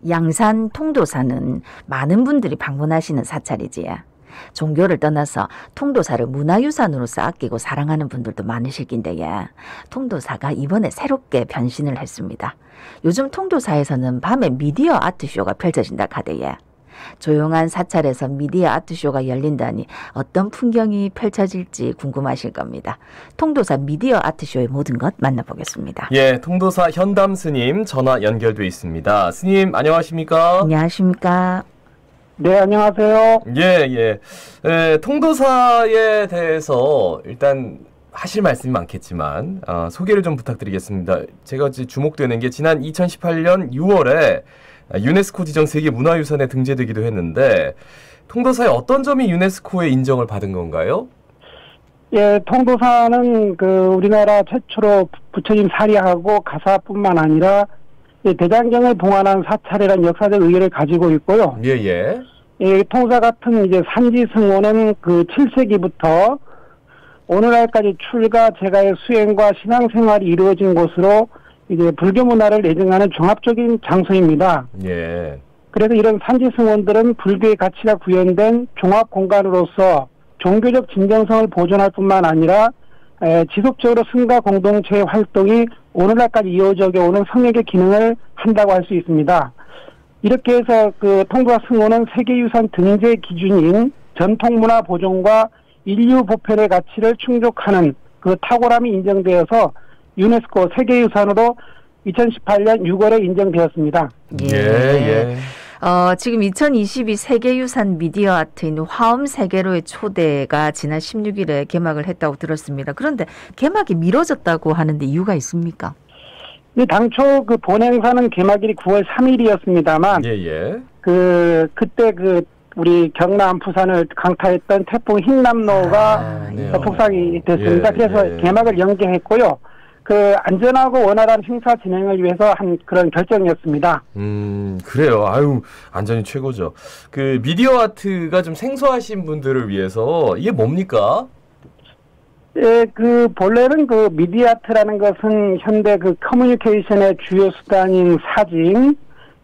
양산 통도사는 많은 분들이 방문하시는 사찰이지. 종교를 떠나서 통도사를 문화유산으로서 아끼고 사랑하는 분들도 많으실 낀데요. 통도사가 이번에 새롭게 변신을 했습니다. 요즘 통도사에서는 밤에 미디어 아트쇼가 펼쳐진다 카대요. 조용한 사찰에서 미디어 아트쇼가 열린다니 어떤 풍경이 펼쳐질지 궁금하실 겁니다. 통도사 미디어 아트쇼의 모든 것 만나보겠습니다. 예, 통도사 현담 스님 전화 연결돼 있습니다. 스님 안녕하십니까? 안녕하십니까? 네, 안녕하세요. 예. 통도사에 대해서 일단 하실 말씀이 많겠지만 소개를 좀 부탁드리겠습니다. 제가 주목되는 게 지난 2018년 6월에 유네스코 지정 세계문화유산에 등재되기도 했는데 통도사의 어떤 점이 유네스코의 인정을 받은 건가요? 예, 통도사는 우리나라 최초로 부처님 사리하고 가사뿐만 아니라 대장경을 봉안한 사찰이라는 역사적 의의를 가지고 있고요. 예. 예, 통도사 같은 이제 산지 승호는 7세기부터 오늘날까지 출가 제가의 수행과 신앙생활이 이루어진 곳으로 이제 불교 문화를 내증하는 종합적인 장소입니다. 예. 그래서 이런 산지 승원들은 불교의 가치가 구현된 종합 공간으로서 종교적 진정성을 보존할 뿐만 아니라 지속적으로 승가 공동체의 활동이 오늘날까지 이어져 오는 성역의 기능을 한다고 할 수 있습니다. 이렇게 해서 통도사 승호는 세계유산 등재 기준인 전통문화 보존과 인류 보편의 가치를 충족하는 탁월함이 인정되어서 유네스코 세계유산으로 2018년 6월에 인정되었습니다. 예. 지금 2022 세계유산 미디어 아트인 화엄세계로의 초대가 지난 16일에 개막을 했다고 들었습니다. 그런데 개막이 미뤄졌다고 하는데 이유가 있습니까? 당초 본 행사는 개막일이 9월 3일이었습니다만 예. 그때 우리 경남 부산을 강타했던 태풍 흰남노가 속상이 됐습니다. 그래서 개막을 연기했고요. 안전하고 원활한 행사 진행을 위해서 한 그런 결정이었습니다. 그래요. 아유, 안전이 최고죠. 미디어 아트가 좀 생소하신 분들을 위해서 이게 뭡니까? 예, 본래는 미디어 아트라는 것은 현대 커뮤니케이션의 주요 수단인 사진,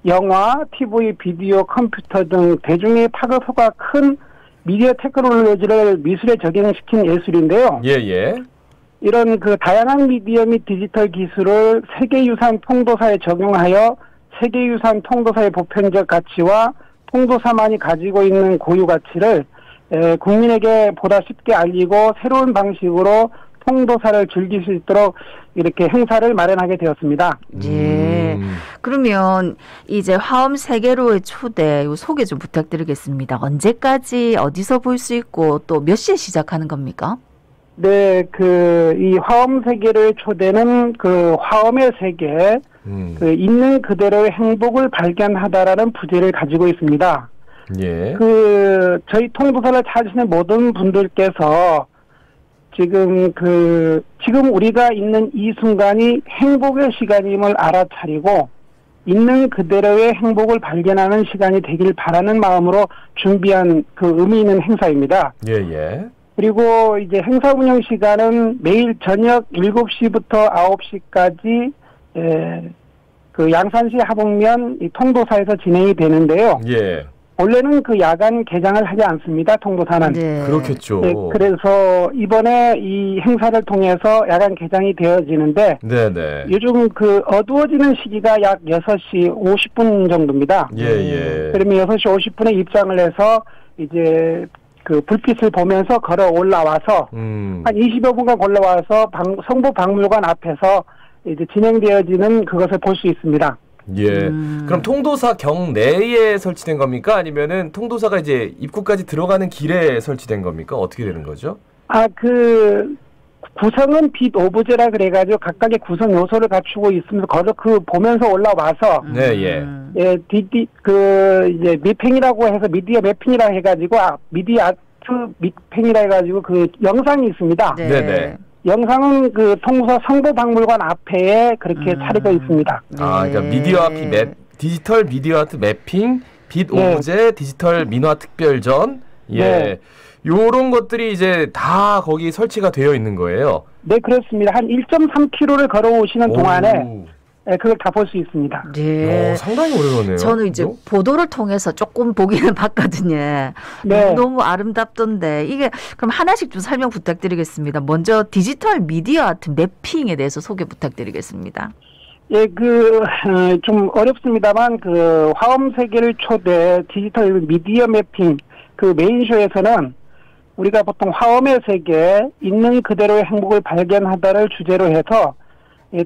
영화, TV, 비디오, 컴퓨터 등 대중의 파급효과 큰 미디어 테크놀로지를 미술에 적용시킨 예술인데요. 예. 이런 다양한 미디어 및 디지털 기술을 세계유산 통도사에 적용하여 세계유산 통도사의 보편적 가치와 통도사만이 가지고 있는 고유 가치를 국민에게 보다 쉽게 알리고 새로운 방식으로 통도사를 즐길 수 있도록 이렇게 행사를 마련하게 되었습니다. 예. 그러면 이제 화엄 세계로의 초대 소개 좀 부탁드리겠습니다. 언제까지 어디서 볼 수 있고 또 몇 시에 시작하는 겁니까? 네, 이 화엄 세계로의 초대는 화엄의 세계, 있는 그대로의 행복을 발견하다라는 부제를 가지고 있습니다. 예. 저희 통도사를 찾으시는 모든 분들께서 지금 우리가 있는 이 순간이 행복의 시간임을 알아차리고 있는 그대로의 행복을 발견하는 시간이 되길 바라는 마음으로 준비한 의미 있는 행사입니다. 예. 그리고 이제 행사 운영 시간은 매일 저녁 7시부터 9시까지 양산시 하북면 이 통도사에서 진행이 되는데요. 예. 원래는 야간 개장을 하지 않습니다. 통도사는. 네. 그렇겠죠. 네, 그래서 이번에 이 행사를 통해서 야간 개장이 되어지는데 네네. 요즘 어두워지는 시기가 약 6시 50분 정도입니다. 예. 그러면 6시 50분에 입장을 해서 이제 불빛을 보면서 걸어 올라와서 한 20여 분간 걸어와서 성북박물관 앞에서 이제 진행되어지는 그것을 볼 수 있습니다. 예. 그럼 통도사 경내에 설치된 겁니까? 아니면은 통도사가 이제 입구까지 들어가는 길에 설치된 겁니까? 어떻게 되는 거죠? 구성은 빛 오브제라 그래가지고 각각의 구성 요소를 갖추고 있으면서 거기서 보면서 올라와서 네. 이제 미팽이라고 해서 미디어 매핑이라 해가지고 미디어 아트 미팽이라 해가지고 영상이 있습니다. 네네. 영상은 통도사 성북박물관 앞에 그렇게 차려져 있습니다. 그러니까 미디어 아트 디지털 미디어 아트 매핑, 빛 오브제, 디지털 민화 특별전, 요런 것들이 이제 다 거기 설치가 되어 있는 거예요. 네, 그렇습니다. 한 1.3km를 걸어오시는 동안에 그걸 다 볼 수 있습니다. 네. 상당히 오래가네요. 저는 이제 그죠? 보도를 통해서 조금 보기는 봤거든요. 네. 너무 아름답던데 이게 그럼 하나씩 좀 설명 부탁드리겠습니다. 먼저 디지털 미디어 아트 매핑에 대해서 소개 부탁드리겠습니다. 예, 좀 어렵습니다만, 화엄 세계를 초대 디지털 미디어 매핑, 메인쇼에서는 우리가 보통 화엄의 세계, 있는 그대로의 행복을 발견하다를 주제로 해서,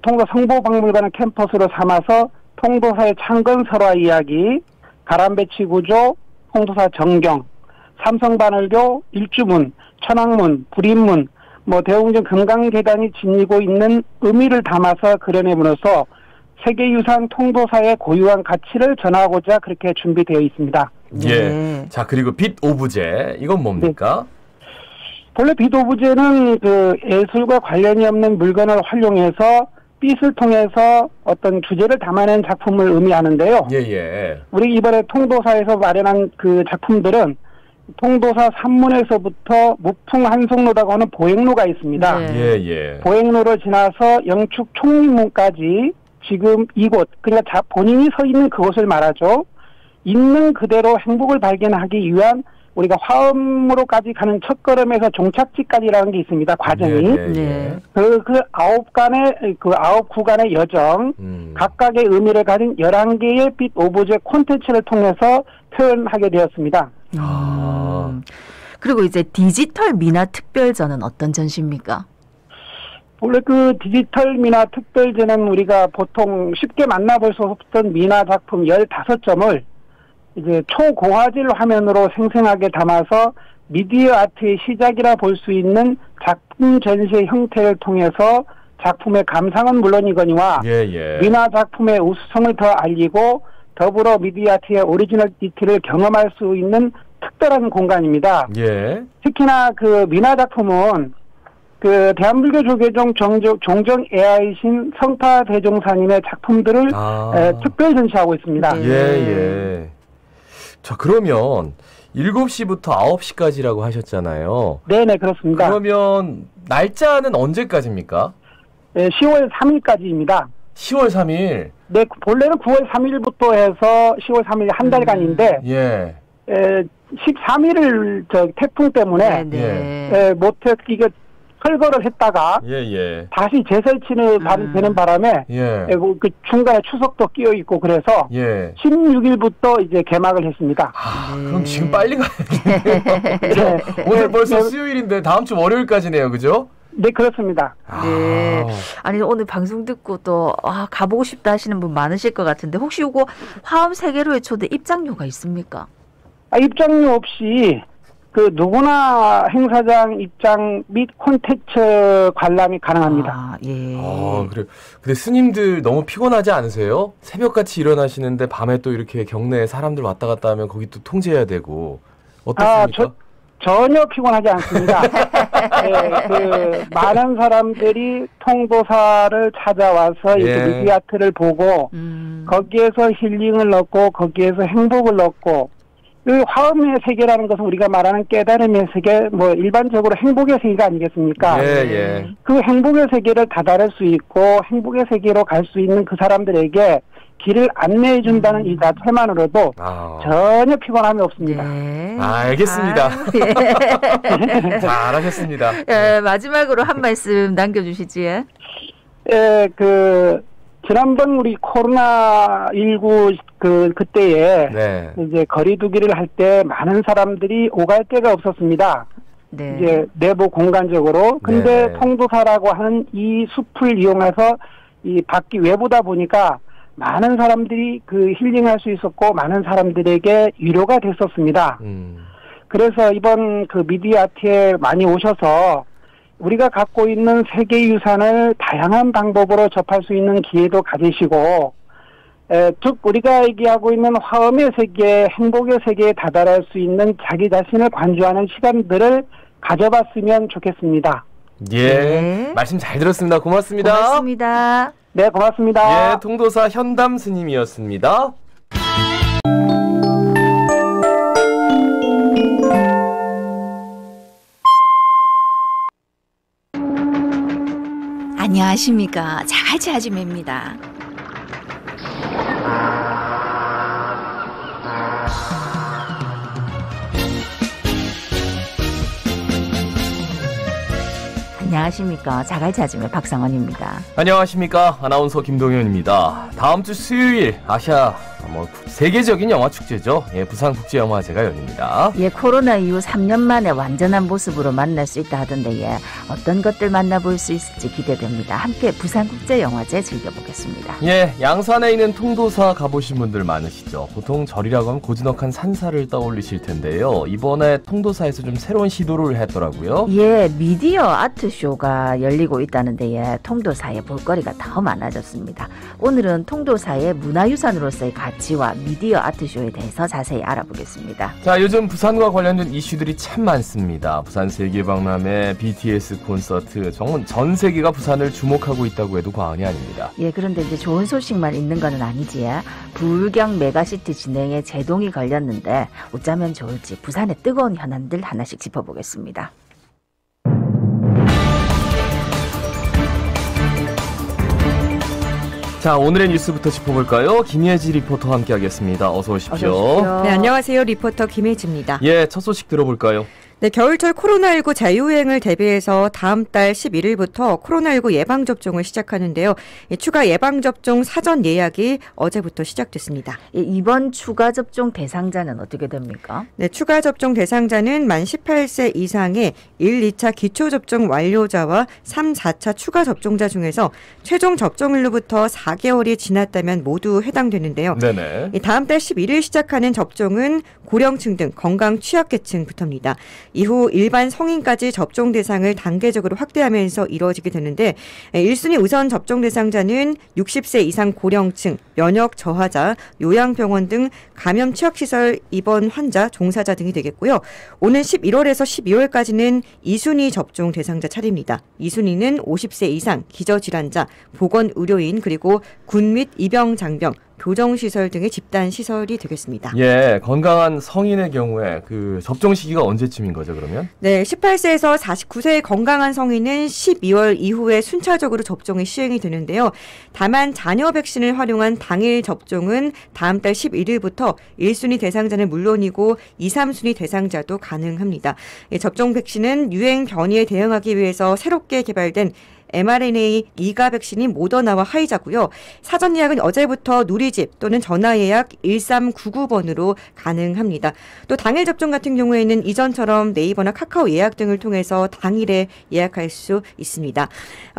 통도 성보박물관을 캠퍼스로 삼아서 통도사의 창건 설화 이야기, 가람배치 구조, 통도사 정경, 삼성반월교, 일주문, 천왕문, 불인문, 대웅전 금강계단이 지니고 있는 의미를 담아서 그려내므로써 세계유산 통도사의 고유한 가치를 전하고자 그렇게 준비되어 있습니다. 예. 자, 그리고 빛 오브제. 이건 뭡니까? 본래 빛 오브제는 예술과 관련이 없는 물건을 활용해서 빛을 통해서 어떤 주제를 담아낸 작품을 의미하는데요. 예. 우리 이번에 통도사에서 마련한 작품들은 통도사 산문에서부터 무풍한송로라고 하는 보행로가 있습니다. 네. 예. 보행로를 지나서 영축 총림문까지 지금 이곳, 그러니까 본인이 서 있는 그곳을 말하죠. 있는 그대로 행복을 발견하기 위한 우리가 화엄으로까지 가는 첫걸음에서 종착지까지라는 게 있습니다. 과정이. 네. 그 아홉 구간의 여정, 각각의 의미를 가진 11개의 빛 오브제 콘텐츠를 통해서 표현하게 되었습니다. 그리고 이제 디지털 미나 특별전은 어떤 전시입니까? 원래 디지털 미나 특별전은 우리가 보통 쉽게 만나볼 수 없던 미나 작품 15점을 이제 초고화질 화면으로 생생하게 담아서 미디어 아트의 시작이라 볼 수 있는 작품 전시의 형태를 통해서 작품의 감상은 물론이거니와 미나 작품의 우수성을 더 알리고 더불어 미디어 아트의 오리지널리티를 경험할 수 있는 특별한 공간입니다. 예. 특히나 미나 작품은 대한불교 조계종 종정 AI신 성타대종사님의 작품들을 특별 전시하고 있습니다. 예. 자, 그러면 7시부터 9시까지라고 하셨잖아요. 네네, 그렇습니다. 그러면 날짜는 언제까지입니까? 네, 10월 3일까지입니다. 10월 3일? 네, 본래는 9월 3일부터 해서 10월 3일 한 달간인데, 13일을 태풍 때문에, 이게 철거를 했다가, 다시 재설치는 되는 바람에, 중간에 추석도 끼어 있고 그래서, 16일부터 이제 개막을 했습니다. 그럼 지금 빨리 가야겠네요. 오늘 벌써 수요일인데 다음 주 월요일까지네요, 그죠? 네, 그렇습니다. 네. 아니, 오늘 방송 듣고 또, 가보고 싶다 하시는 분 많으실 것 같은데, 혹시 요거 화엄 세계로의 초대 입장료가 있습니까? 입장료 없이, 누구나 행사장 입장 및 콘텐츠 관람이 가능합니다. 그래요. 근데 스님들 너무 피곤하지 않으세요? 새벽같이 일어나시는데 밤에 또 이렇게 경내에 사람들 왔다 갔다 하면 거기 또 통제해야 되고. 어떻습니까? 전혀 피곤하지 않습니다. 많은 사람들이 통도사를 찾아와서 미디어 아트를 보고 거기에서 힐링을 얻고 거기에서 행복을 얻고 화엄의 세계라는 것은 우리가 말하는 깨달음의 세계, 일반적으로 행복의 세계가 아니겠습니까? 그 행복의 세계를 다다를 수 있고 행복의 세계로 갈 수 있는 그 사람들에게 길을 안내해 준다는 이 자체만으로도 전혀 피곤함이 없습니다. 알겠습니다. 잘하셨습니다. 마지막으로 한 말씀 남겨주시지. 지난번 우리 코로나19 그때에 이제 거리두기를 할 때 많은 사람들이 오갈 데가 없었습니다. 이제 내부 공간적으로. 근데 통도사라고 하는 이 숲을 이용해서 이 밖이 외부다 보니까 많은 사람들이 힐링할 수 있었고 많은 사람들에게 위로가 됐었습니다. 그래서 이번 미디어 아트에 많이 오셔서 우리가 갖고 있는 세계유산을 다양한 방법으로 접할 수 있는 기회도 가지시고, 즉 우리가 얘기하고 있는 화엄의 세계, 행복의 세계에 다다를 수 있는 자기 자신을 관주하는 시간들을 가져봤으면 좋겠습니다. 말씀 잘 들었습니다. 고맙습니다. 고맙습니다. 네, 고맙습니다. 통도사 현담 스님이었습니다. 안녕하십니까. 자갈치 아줌매입니다. 안녕하십니까. 자갈 찾으면 박상원입니다. 안녕하십니까. 아나운서 김동현입니다. 다음 주 수요일 아시아 세계적인 영화 축제죠. 예, 부산국제영화제가 열립니다. 예, 코로나 이후 3년 만에 완전한 모습으로 만날 수 있다 하던데 예, 어떤 것들 만나볼 수 있을지 기대됩니다. 함께 부산국제영화제 즐겨보겠습니다. 예, 양산에 있는 통도사 가보신 분들 많으시죠. 보통 절이라고 하면 고즈넉한 산사를 떠올리실 텐데요. 이번에 통도사에서 좀 새로운 시도를 했더라고요. 예, 미디어 아트쇼가 열리고 있다는데 예, 통도사의 볼거리가 더 많아졌습니다. 오늘은 통도사의 문화유산으로서의 가치와 미디어 아트쇼에 대해서 자세히 알아보겠습니다. 자, 요즘 부산과 관련된 이슈들이 참 많습니다. 부산 세계박람회, BTS 콘서트, 정말 전 세계가 부산을 주목하고 있다고 해도 과언이 아닙니다. 예, 그런데 이제 좋은 소식만 있는 건 아니지. 부울경 메가시티 진행에 제동이 걸렸는데 어쩌면 좋을지 부산의 뜨거운 현안들 하나씩 짚어보겠습니다. 자, 오늘의 뉴스부터 짚어볼까요? 김예지 리포터와 함께하겠습니다. 어서 오십시오. 네, 안녕하세요. 리포터 김혜지입니다. 예, 첫 소식 들어볼까요? 네, 겨울철 코로나19 자유여행을 대비해서 다음 달 11일부터 코로나19 예방접종을 시작하는데요. 추가 예방접종 사전 예약이 어제부터 시작됐습니다. 예, 이번 추가 접종 대상자는 어떻게 됩니까? 네, 추가 접종 대상자는 만 18세 이상의 1, 2차 기초접종 완료자와 3, 4차 추가 접종자 중에서 최종 접종일로부터 4개월이 지났다면 모두 해당되는데요. 네네. 다음 달 11일 시작하는 접종은 고령층 등 건강 취약계층부터입니다. 이후 일반 성인까지 접종 대상을 단계적으로 확대하면서 이루어지게 되는데 1순위 우선 접종 대상자는 60세 이상 고령층, 면역 저하자, 요양병원 등 감염 취약시설 입원 환자, 종사자 등이 되겠고요. 오는 11월에서 12월까지는 2순위 접종 대상자 차례입니다. 2순위는 50세 이상, 기저질환자, 보건의료인 그리고 군 및 입영 장병, 교정시설 등의 집단시설이 되겠습니다. 예, 건강한 성인의 경우에 그 접종 시기가 언제쯤인 거죠, 그러면? 네, 18세에서 49세의 건강한 성인은 12월 이후에 순차적으로 접종이 시행이 되는데요. 다만 자녀 백신을 활용한 당일 접종은 다음 달 11일부터 1순위 대상자는 물론이고 2, 3순위 대상자도 가능합니다. 접종 백신은 유행 변이에 대응하기 위해서 새롭게 개발된 mRNA 2가 백신인 모더나와 화이자고요. 사전 예약은 어제부터 누리집 또는 전화 예약 1399번으로 가능합니다. 또 당일 접종 같은 경우에는 이전처럼 네이버나 카카오 예약 등을 통해서 당일에 예약할 수 있습니다.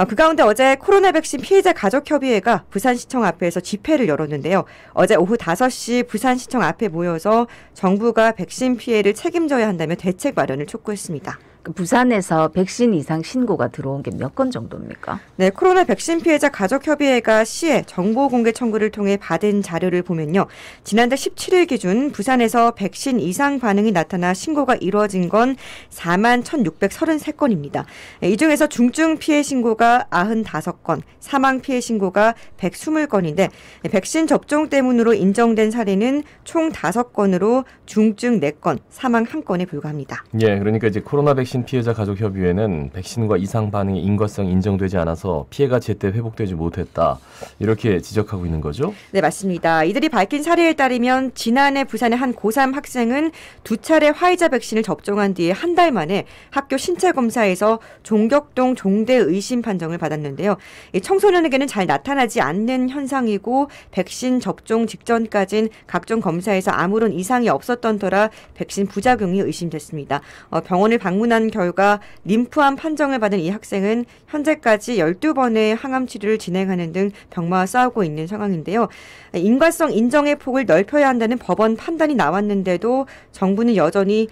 그 가운데 어제 코로나 백신 피해자 가족협의회가 부산시청 앞에서 집회를 열었는데요. 어제 오후 5시 부산시청 앞에 모여서 정부가 백신 피해를 책임져야 한다며 대책 마련을 촉구했습니다. 부산에서 백신 이상 신고가 들어온 게 몇 건 정도입니까? 네, 코로나 백신 피해자 가족협의회가 시에 정보 공개 청구를 통해 받은 자료를 보면요. 지난달 17일 기준 부산에서 백신 이상 반응이 나타나 신고가 이루어진 건 4만 1,633건입니다. 이 중에서 중증 피해 신고가 95건, 사망 피해 신고가 120건인데 백신 접종 때문으로 인정된 사례는 총 5건으로 중증 4건, 사망 1건에 불과합니다. 예, 그러니까 이제 코로나 백신 피해자 가족협의회는 백신과 이상 반응의 인과성이 인정되지 않아서 피해가 제때 회복되지 못했다. 이렇게 지적하고 있는 거죠? 네, 맞습니다. 이들이 밝힌 사례에 따르면 지난해 부산의 한 고3 학생은 2차례 화이자 백신을 접종한 뒤에 한 달 만에 학교 신체 검사에서 종격동 종대 의심 판정을 받았는데요. 이 청소년에게는 잘 나타나지 않는 현상이고 백신 접종 직전까진 각종 검사에서 아무런 이상이 없었던 터라 백신 부작용이 의심됐습니다. 병원을 방문한 결과 림프암 판정을 받은 이 학생은 현재까지 12번의 항암 치료를 진행하는 등 병마와 싸우고 있는 상황인데요. 인과성 인정의 폭을 넓혀야 한다는 법원 판단이 나왔는데도 정부는 여전히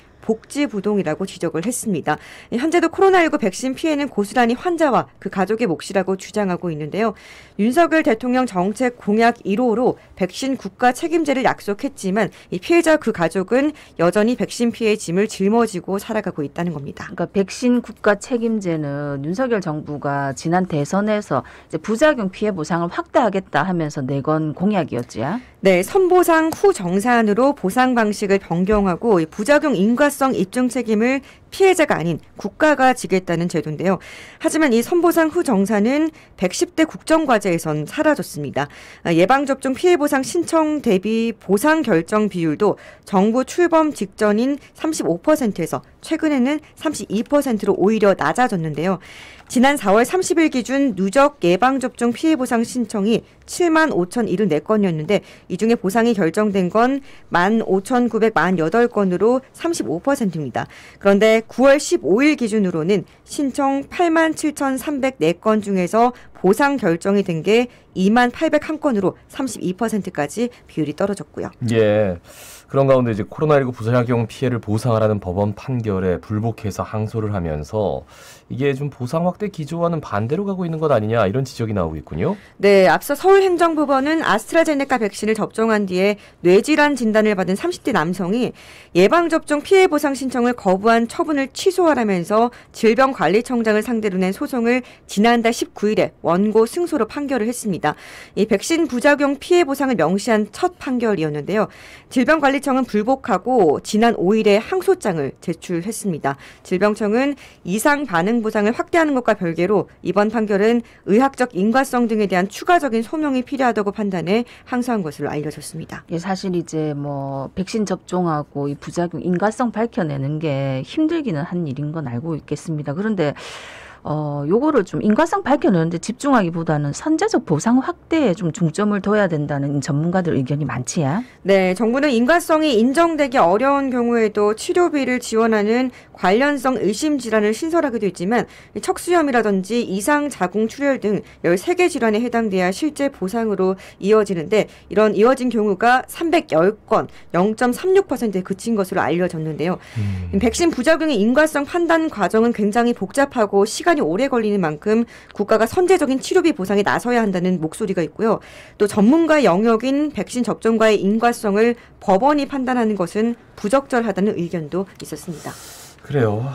복지부동이라고 지적을 했습니다. 현재도 코로나19 백신 피해는 고스란히 환자와 그 가족의 몫이라고 주장하고 있는데요. 윤석열 대통령 정책 공약 1호로 백신 국가 책임제를 약속했지만 이 피해자 그 가족은 여전히 백신 피해의 짐을 짊어지고 살아가고 있다는 겁니다. 그러니까 백신 국가 책임제는 윤석열 정부가 지난 대선에서 이제 부작용 피해 보상을 확대하겠다 하면서 내건 공약이었지요. 네, 선보상 후 정산으로 보상 방식을 변경하고 부작용 인과성 입증 책임을 피해자가 아닌 국가가 지겠다는 제도인데요. 하지만 이 선보상 후 정산은 110대 국정과제에선 사라졌습니다. 예방접종 피해보상 신청 대비 보상 결정 비율도 정부 출범 직전인 35%에서 최근에는 32%로 오히려 낮아졌는데요. 지난 4월 30일 기준 누적 예방접종 피해보상 신청이 7만 5,074건이었는데 이 중에 보상이 결정된 건 15,948건으로 35%입니다. 그런데 9월 15일 기준으로는 신청 8만 7,304건 중에서 보상 결정이 된 게 2만 801건으로 32%까지 비율이 떨어졌고요. 예. 그런 가운데 이제 코로나19 부작용 피해를 보상하라는 법원 판결에 불복해서 항소를 하면서 이게 좀 보상 확대 기조와는 반대로 가고 있는 것 아니냐 이런 지적이 나오고 있군요. 네, 앞서 서울행정법원은 아스트라제네카 백신을 접종한 뒤에 뇌질환 진단을 받은 30대 남성이 예방접종 피해 보상 신청을 거부한 처분을 취소하라면서 질병관리청장을 상대로 낸 소송을 지난달 19일에 원고 승소로 판결을 했습니다. 이 백신 부작용 피해 보상을 명시한 첫 판결이었는데요. 질병관리청은 불복하고 지난 5일에 항소장을 제출했습니다. 질병청은 이상 반응 보상을 확대하는 것과 별개로 이번 판결은 의학적 인과성 등에 대한 추가적인 소명이 필요하다고 판단해 항소한 것으로 알려졌습니다. 예, 사실 이제 뭐 백신 접종하고 이 부작용 인과성 밝혀내는 게 힘들기는 한 일인 건 알고 있겠습니다. 그런데 요거를 좀 인과성 밝혀내는데 집중하기보다는 선제적 보상 확대에 좀 중점을 둬야 된다는 전문가들 의견이 많지요. 네, 정부는 인과성이 인정되기 어려운 경우에도 치료비를 지원하는 관련성 의심 질환을 신설하기도 했지만 척수염이라든지 이상 자궁 출혈 등 13개 질환에 해당돼야 실제 보상으로 이어지는데 이런 이어진 경우가 310건, 0.36%에 그친 것으로 알려졌는데요. 백신 부작용의 인과성 판단 과정은 굉장히 복잡하고 시간이 오래 걸리는 만큼 국가가 선제적인 치료비 보상에 나서야 한다는 목소리가 있고요. 또 전문가의 영역인 백신 접종과의 인과성을 법원이 판단하는 것은 부적절하다는 의견도 있었습니다. 그래요.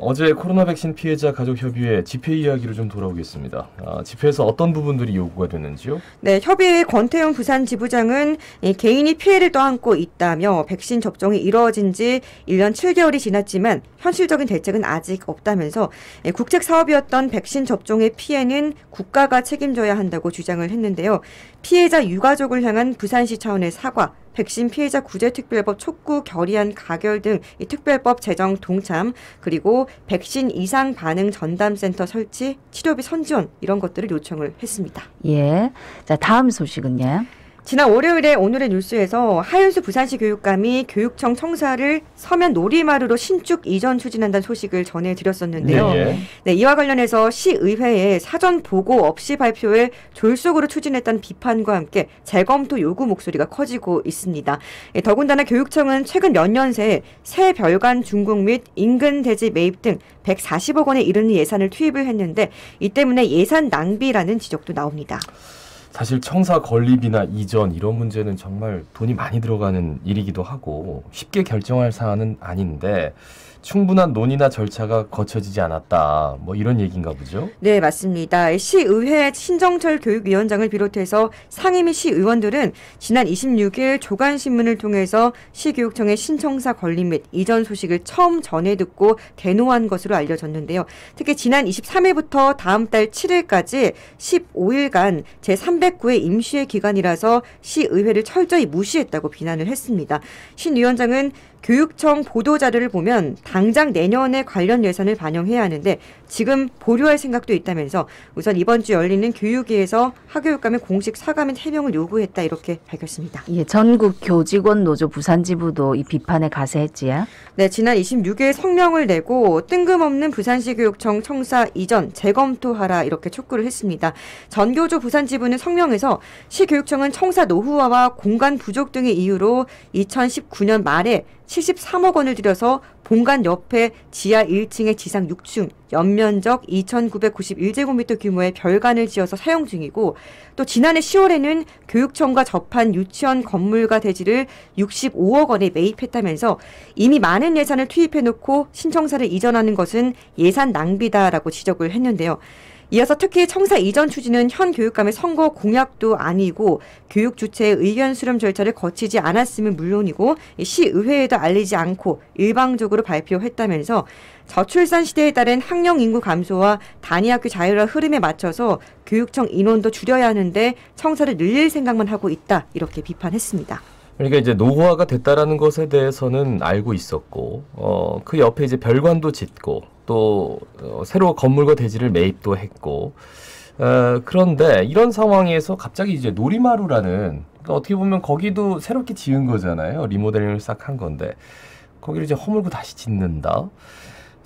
어제 코로나 백신 피해자 가족협의회 집회 이야기로 좀 돌아오겠습니다. 집회에서 어떤 부분들이 요구가 됐는지요? 네, 협의회 권태용 부산 지부장은 개인이 피해를 떠안고 있다며 백신 접종이 이루어진 지 1년 7개월이 지났지만 현실적인 대책은 아직 없다면서 국책 사업이었던 백신 접종의 피해는 국가가 책임져야 한다고 주장을 했는데요. 피해자 유가족을 향한 부산시 차원의 사과, 백신 피해자 구제특별법 촉구 결의안 가결 등 이 특별법 제정 동참, 그리고 백신 이상 반응 전담센터 설치, 치료비 선지원 이런 것들을 요청을 했습니다. 예. 자, 다음 소식은요. 지난 월요일에 오늘의 뉴스에서 하윤수 부산시 교육감이 교육청 청사를 서면 놀이마루로 신축 이전 추진한다는 소식을 전해드렸었는데요. 네. 네, 이와 관련해서 시의회에 사전 보고 없이 발표에 졸속으로 추진했다는 비판과 함께 재검토 요구 목소리가 커지고 있습니다. 더군다나 교육청은 최근 몇 년 새 새 별관 준공 및 인근 대지 매입 등 140억 원에 이르는 예산을 투입을 했는데 이 때문에 예산 낭비라는 지적도 나옵니다. 사실 청사 건립이나 이전 이런 문제는 정말 돈이 많이 들어가는 일이기도 하고 쉽게 결정할 사안은 아닌데 충분한 논의나 절차가 거쳐지지 않았다. 뭐 이런 얘기인가 보죠? 네, 맞습니다. 시의회 신정철 교육위원장을 비롯해서 상임 및 시의원들은 지난 26일 조간신문을 통해서 시교육청의 신청사 건립 및 이전 소식을 처음 전해 듣고 대노한 것으로 알려졌는데요. 특히 지난 23일부터 다음 달 7일까지 15일간 제309회 임시회 기간이라서 시의회를 철저히 무시했다고 비난을 했습니다. 신 위원장은 교육청 보도자료를 보면 당장 내년에 관련 예산을 반영해야 하는데 지금 보류할 생각도 있다면서 우선 이번 주 열리는 교육위에서 하교육감의 공식 사과 및 해명을 요구했다 이렇게 밝혔습니다. 예, 전국 교직원 노조 부산지부도 이 비판에 가세했지요. 네, 지난 26일 성명을 내고 뜬금없는 부산시 교육청 청사 이전 재검토하라 이렇게 촉구를 했습니다. 전교조 부산지부는 성명에서 시교육청은 청사 노후화와 공간 부족 등의 이유로 2019년 말에 73억 원을 들여서 본관 옆에 지하 1층에 지상 6층, 연면적 2,991제곱미터 규모의 별관을 지어서 사용 중이고 또 지난해 10월에는 교육청과 접한 유치원 건물과 대지를 65억 원에 매입했다면서 이미 많은 예산을 투입해놓고 신청사를 이전하는 것은 예산 낭비다라고 지적을 했는데요. 이어서 특히 청사 이전 추진은 현 교육감의 선거 공약도 아니고 교육 주체의 의견 수렴 절차를 거치지 않았음은 물론이고 시의회에도 알리지 않고 일방적으로 발표했다면서 저출산 시대에 따른 학령 인구 감소와 단위학교 자율화 흐름에 맞춰서 교육청 인원도 줄여야 하는데 청사를 늘릴 생각만 하고 있다 이렇게 비판했습니다. 그러니까 이제 노후화가 됐다라는 것에 대해서는 알고 있었고 그 옆에 이제 별관도 짓고 또 새로 건물과 대지를 매입도 했고 그런데 이런 상황에서 갑자기 이제 놀이마루라는 그러니까 어떻게 보면 거기도 새롭게 지은 거잖아요. 리모델링을 싹 한 건데 거기를 이제 허물고 다시 짓는다.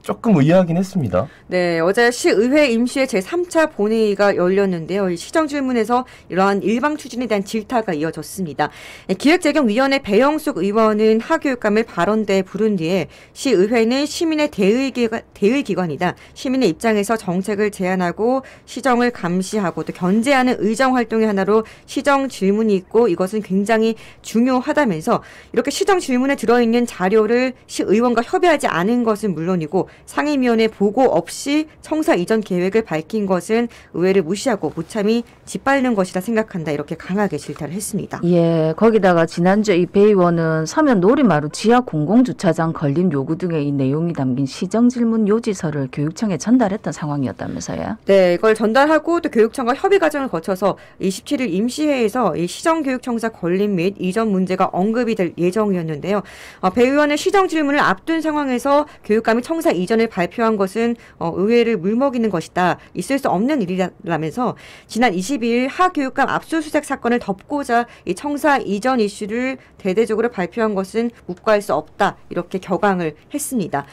조금 의아하긴 했습니다. 네, 어제 시의회 임시회 제3차 본회의가 열렸는데요. 이 시정 질문에서 이러한 일방 추진에 대한 질타가 이어졌습니다. 기획재경위원회 배영숙 의원은 하교육감을 발언대에 부른 뒤에 시의회는 시민의 대의기관이다. 시민의 입장에서 정책을 제안하고 시정을 감시하고 또 견제하는 의정활동의 하나로 시정 질문이 있고 이것은 굉장히 중요하다면서 이렇게 시정 질문에 들어있는 자료를 시의원과 협의하지 않은 것은 물론이고 상임위원회 보고 없이 청사 이전 계획을 밝힌 것은 의회를 무시하고 무참히 짓밟는 것이라 생각한다. 이렇게 강하게 질타를 했습니다. 예, 거기다가 지난주에 이 배 의원은 서면 놀이마루 지하 공공주차장 건립 요구 등의 이 내용이 담긴 시정질문 요지서를 교육청에 전달했던 상황이었다면서요? 네, 이걸 전달하고 또 교육청과 협의 과정을 거쳐서 27일 임시회에서 이 시정교육청사 건립 및 이전 문제가 언급이 될 예정이었는데요. 배 의원은 시정질문을 앞둔 상황에서 교육감이 청사 이전을 발표한 것은 의회를 물먹이는 것이다. 있을 수 없는 일이라면서 지난 22일 하 교육감 압수수색 사건을 덮고자 이 청사 이전 이슈를 대대적으로 발표한 것은 묵과할 수 없다. 이렇게 격앙을 했습니다.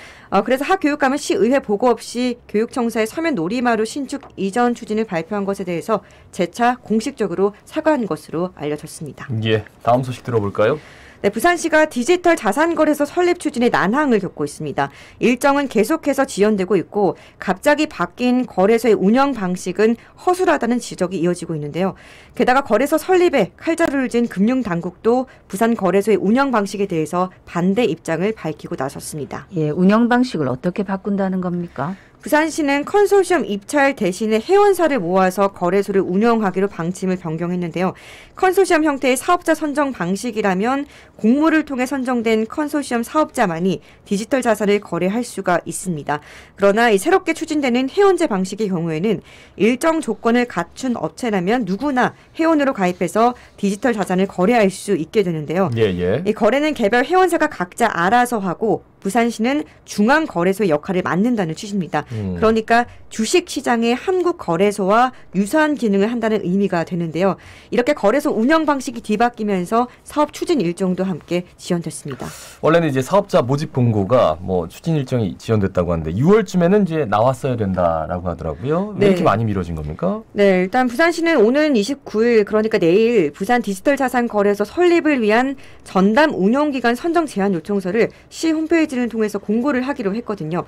그래서 하 교육감은 시의회 보고 없이 교육청사의 서면 놀이마루 신축 이전 추진을 발표한 것에 대해서 재차 공식적으로 사과한 것으로 알려졌습니다. 예, 다음 소식 들어볼까요? 네, 부산시가 디지털 자산거래소 설립 추진에 난항을 겪고 있습니다. 일정은 계속해서 지연되고 있고 갑자기 바뀐 거래소의 운영 방식은 허술하다는 지적이 이어지고 있는데요. 게다가 거래소 설립에 칼자루를 진 금융당국도 부산 거래소의 운영 방식에 대해서 반대 입장을 밝히고 나섰습니다. 예, 운영 방식을 어떻게 바꾼다는 겁니까? 부산시는 컨소시엄 입찰 대신에 회원사를 모아서 거래소를 운영하기로 방침을 변경했는데요. 컨소시엄 형태의 사업자 선정 방식이라면 공모를 통해 선정된 컨소시엄 사업자만이 디지털 자산을 거래할 수가 있습니다. 그러나 이 새롭게 추진되는 회원제 방식의 경우에는 일정 조건을 갖춘 업체라면 누구나 회원으로 가입해서 디지털 자산을 거래할 수 있게 되는데요. 예. 이 거래는 개별 회원사가 각자 알아서 하고 부산시는 중앙거래소의 역할을 맡는다는 취지입니다. 그러니까 주식시장의 한국거래소와 유사한 기능을 한다는 의미가 되는데요. 이렇게 거래소 운영 방식이 뒤바뀌면서 사업 추진 일정도 함께 지연됐습니다. 원래는 이제 사업자 모집 공고가 뭐 추진 일정이 지연됐다고 하는데 6월쯤에는 이제 나왔어야 된다라고 하더라고요. 왜 이렇게 많이 미뤄진 겁니까? 네, 일단 부산시는 오는 29일 그러니까 내일 부산 디지털 자산 거래소 설립을 위한 전담 운영기관 선정 제안 요청서를 시 홈페이지를 통해서 공고를 하기로 했거든요.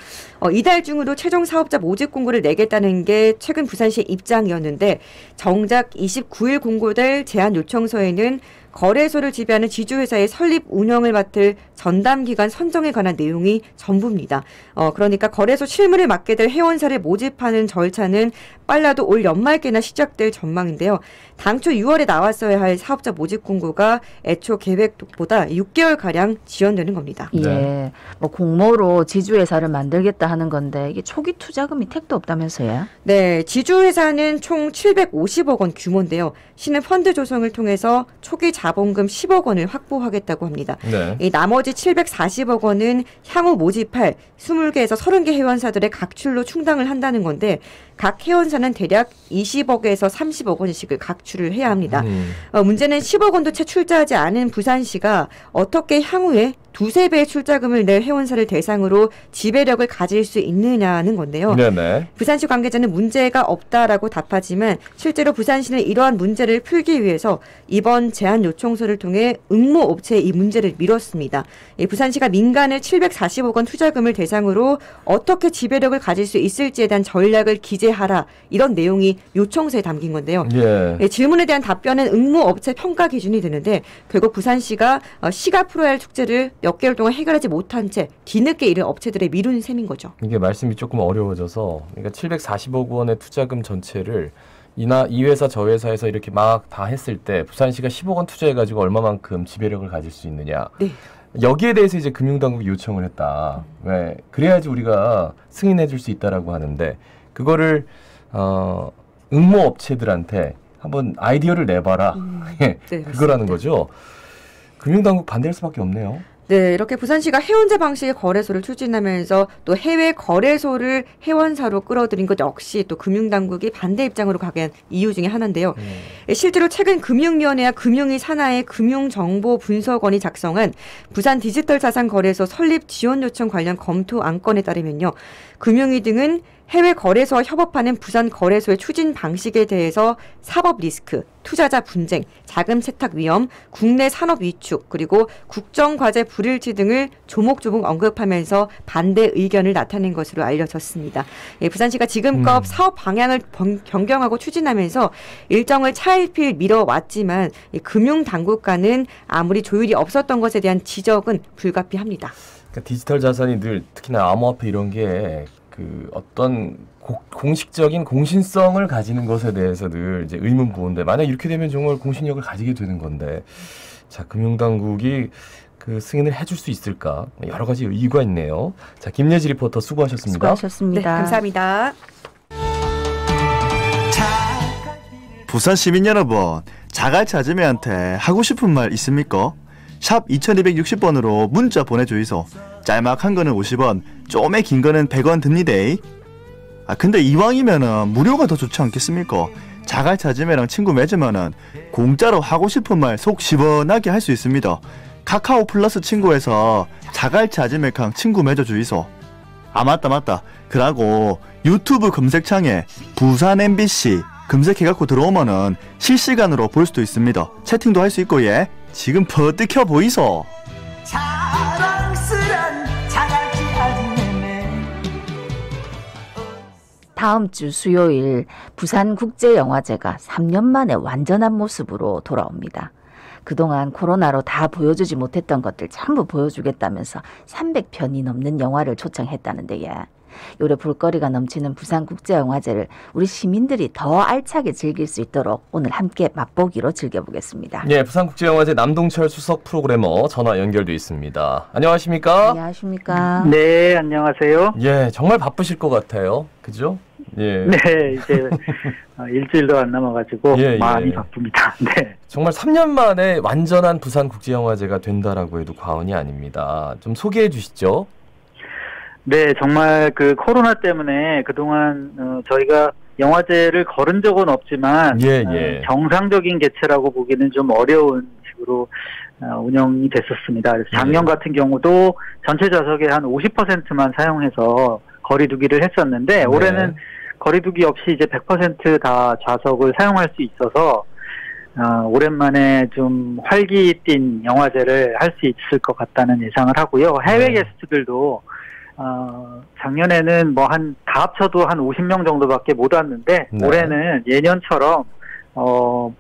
이달 중으로 최종 사업자 모집 공고를 내겠다는 게 최근 부산시의 입장이었는데 정작 29일 공고될 제안 요청서에는 거래소를 지배하는 지주회사의 설립 운영을 맡을 전담기관 선정에 관한 내용이 전부입니다. 그러니까 거래소 실무를 맡게 될 회원사를 모집하는 절차는 빨라도 올 연말께나 시작될 전망인데요. 당초 6월에 나왔어야 할 사업자 모집 공고가 애초 계획보다 6개월가량 지연되는 겁니다. 예, 뭐 공모로 지주회사를 만들겠다 하는 건데 이게 초기 투자금이 택도 없다면서요? 네, 지주회사는 총 750억 원 규모인데요. 시는 펀드 조성을 통해서 초기 자본금 10억 원을 확보하겠다고 합니다. 네. 이 나머지 740억 원은 향후 모집할 20개에서 30개 회원사들의 각출로 충당을 한다는 건데 각 회원사는 대략 20억에서 30억 원씩을 각출을 해야 합니다. 문제는 10억 원도 채 출자하지 않은 부산시가 어떻게 향후에 두세 배의 출자금을 낼 회원사를 대상으로 지배력을 가질 수 있느냐는 건데요. 네네. 부산시 관계자는 문제가 없다라고 답하지만 실제로 부산시는 이러한 문제를 풀기 위해서 이번 제안 요청서를 통해 응모업체에 이 문제를 밀었습니다. 부산시가 민간을 740억 원 투자금을 대상으로 어떻게 지배력을 가질 수 있을지에 대한 전략을 기재하라. 이런 내용이 요청서에 담긴 건데요. 예. 질문에 대한 답변은 응모업체 평가 기준이 되는데 결국 부산시가 시가 풀어야 할 숙제를 몇 개월 동안 해결하지 못한 채 뒤늦게 이른 업체들의 미룬 셈인 거죠. 이게 말씀이 조금 어려워져서 그러니까 740억 원의 투자금 전체를 이 회사 저 회사에서 이렇게 막 다 했을 때 부산시가 10억 원 투자해가지고 얼마만큼 지배력을 가질 수 있느냐. 네. 여기에 대해서 이제 금융당국이 요청을 했다. 왜? 그래야지 우리가 승인해 줄 수 있다라고 하는데 그거를 응모업체들한테 한번 아이디어를 내봐라. 네, 그거라는 거죠. 금융당국 반대할 수밖에 없네요. 네, 이렇게 부산시가 해운제 방식의 거래소를 추진하면서 또 해외 거래소를 해원사로 끌어들인 것 역시 또 금융당국이 반대 입장으로 가게 한 이유 중에 하나인데요. 실제로 최근 금융위원회와 금융위 산하의 금융정보분석원이 작성한 부산 디지털자산거래소 설립 지원 요청 관련 검토 안건에 따르면요. 금융위 등은 해외 거래소와 협업하는 부산 거래소의 추진 방식에 대해서 사법 리스크, 투자자 분쟁, 자금 세탁 위험, 국내 산업 위축, 그리고 국정과제 불일치 등을 조목조목 언급하면서 반대 의견을 나타낸 것으로 알려졌습니다. 예, 부산시가 지금껏 사업 방향을 변경하고 추진하면서 일정을 차일피일 미뤄왔지만 금융당국과는 아무리 조율이 없었던 것에 대한 지적은 불가피합니다. 그러니까 디지털 자산이 늘 특히나 암호화폐 이런 게 그 어떤 공식적인 공신성을 가지는 것에 대해서 늘 이제 의문 보는데 만약 이렇게 되면 정말 공신력을 가지게 되는 건데 자 금융당국이 그 승인을 해줄 수 있을까 여러 가지 의의가 있네요. 자 김예지 리포터 수고하셨습니다. 수고하셨습니다. 네, 감사합니다. 부산 시민 여러분, 자갈치 아줌매한테 하고 싶은 말 있습니까? 샵 2260번으로 문자 보내주이소. 짤막한 거는 50원, 좀에 긴 거는 100원 듭니다. 근데 이왕이면은 무료가 더 좋지 않겠습니까? 자갈치 아줌매랑 친구 맺으면은 공짜로 하고 싶은 말 속 시원하게 할 수 있습니다. 카카오 플러스 친구에서 자갈치 아줌매랑 친구 맺어주이소. 맞다. 그러고 유튜브 검색창에 부산 MBC 검색해갖고 들어오면은 실시간으로 볼 수도 있습니다. 채팅도 할 수 있고 예. 지금 버뜩혀 보이소. 자랑스런 자갈치 아줌매. 다음 주 수요일 부산국제영화제가 3년 만에 완전한 모습으로 돌아옵니다. 그동안 코로나로 다 보여주지 못했던 것들 전부 보여주겠다면서 300편이 넘는 영화를 초청했다는데요. 요래 볼거리가 넘치는 부산국제영화제를 우리 시민들이 더 알차게 즐길 수 있도록 오늘 함께 맛보기로 즐겨보겠습니다. 네, 부산국제영화제 남동철 수석 프로그래머 전화 연결돼 있습니다. 안녕하십니까? 안녕하십니까? 네, 안녕하세요. 예, 정말 바쁘실 것 같아요. 그죠? 예. 네, 이제 일주일도 안 남아가지고 예, 많이 예. 바쁩니다. 네. 정말 3년 만에 완전한 부산국제영화제가 된다라고 해도 과언이 아닙니다. 좀 소개해 주시죠. 네, 정말 그 코로나 때문에 그동안 저희가 영화제를 거른 적은 없지만 예. 정상적인 개최라고 보기는 좀 어려운 식으로 운영이 됐었습니다. 그래서 작년 같은 경우도 전체 좌석의 한 50%만 사용해서 거리두기를 했었는데 올해는 거리두기 없이 이제 100% 다 좌석을 사용할 수 있어서 오랜만에 좀 활기 띈 영화제를 할 수 있을 것 같다는 예상을 하고요. 해외 게스트들도 작년에는 뭐 다 합쳐도 한 50명 정도밖에 못 왔는데 올해는 예년처럼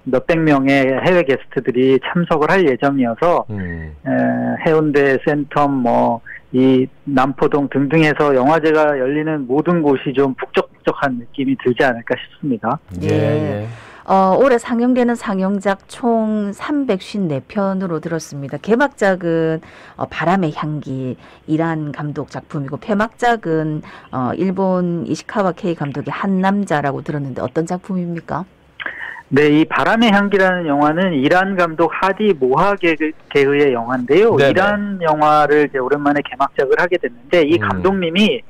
몇백 명의 해외 게스트들이 참석을 할 예정이어서 해운대, 센텀, 이 남포동 등등에서 영화제가 열리는 모든 곳이 좀 북적북적한 느낌이 들지 않을까 싶습니다. 예. 올해 상영되는 상영작 총 354편으로 들었습니다. 개막작은 바람의 향기 이란 감독 작품이고 폐막작은 일본 이시카와 케이 감독의 한 남자라고 들었는데 어떤 작품입니까? 네, 이 바람의 향기라는 영화는 이란 감독 하디 모하게의 영화인데요. 네네. 이란 영화를 이제 오랜만에 개막작을 하게 됐는데 이 감독님이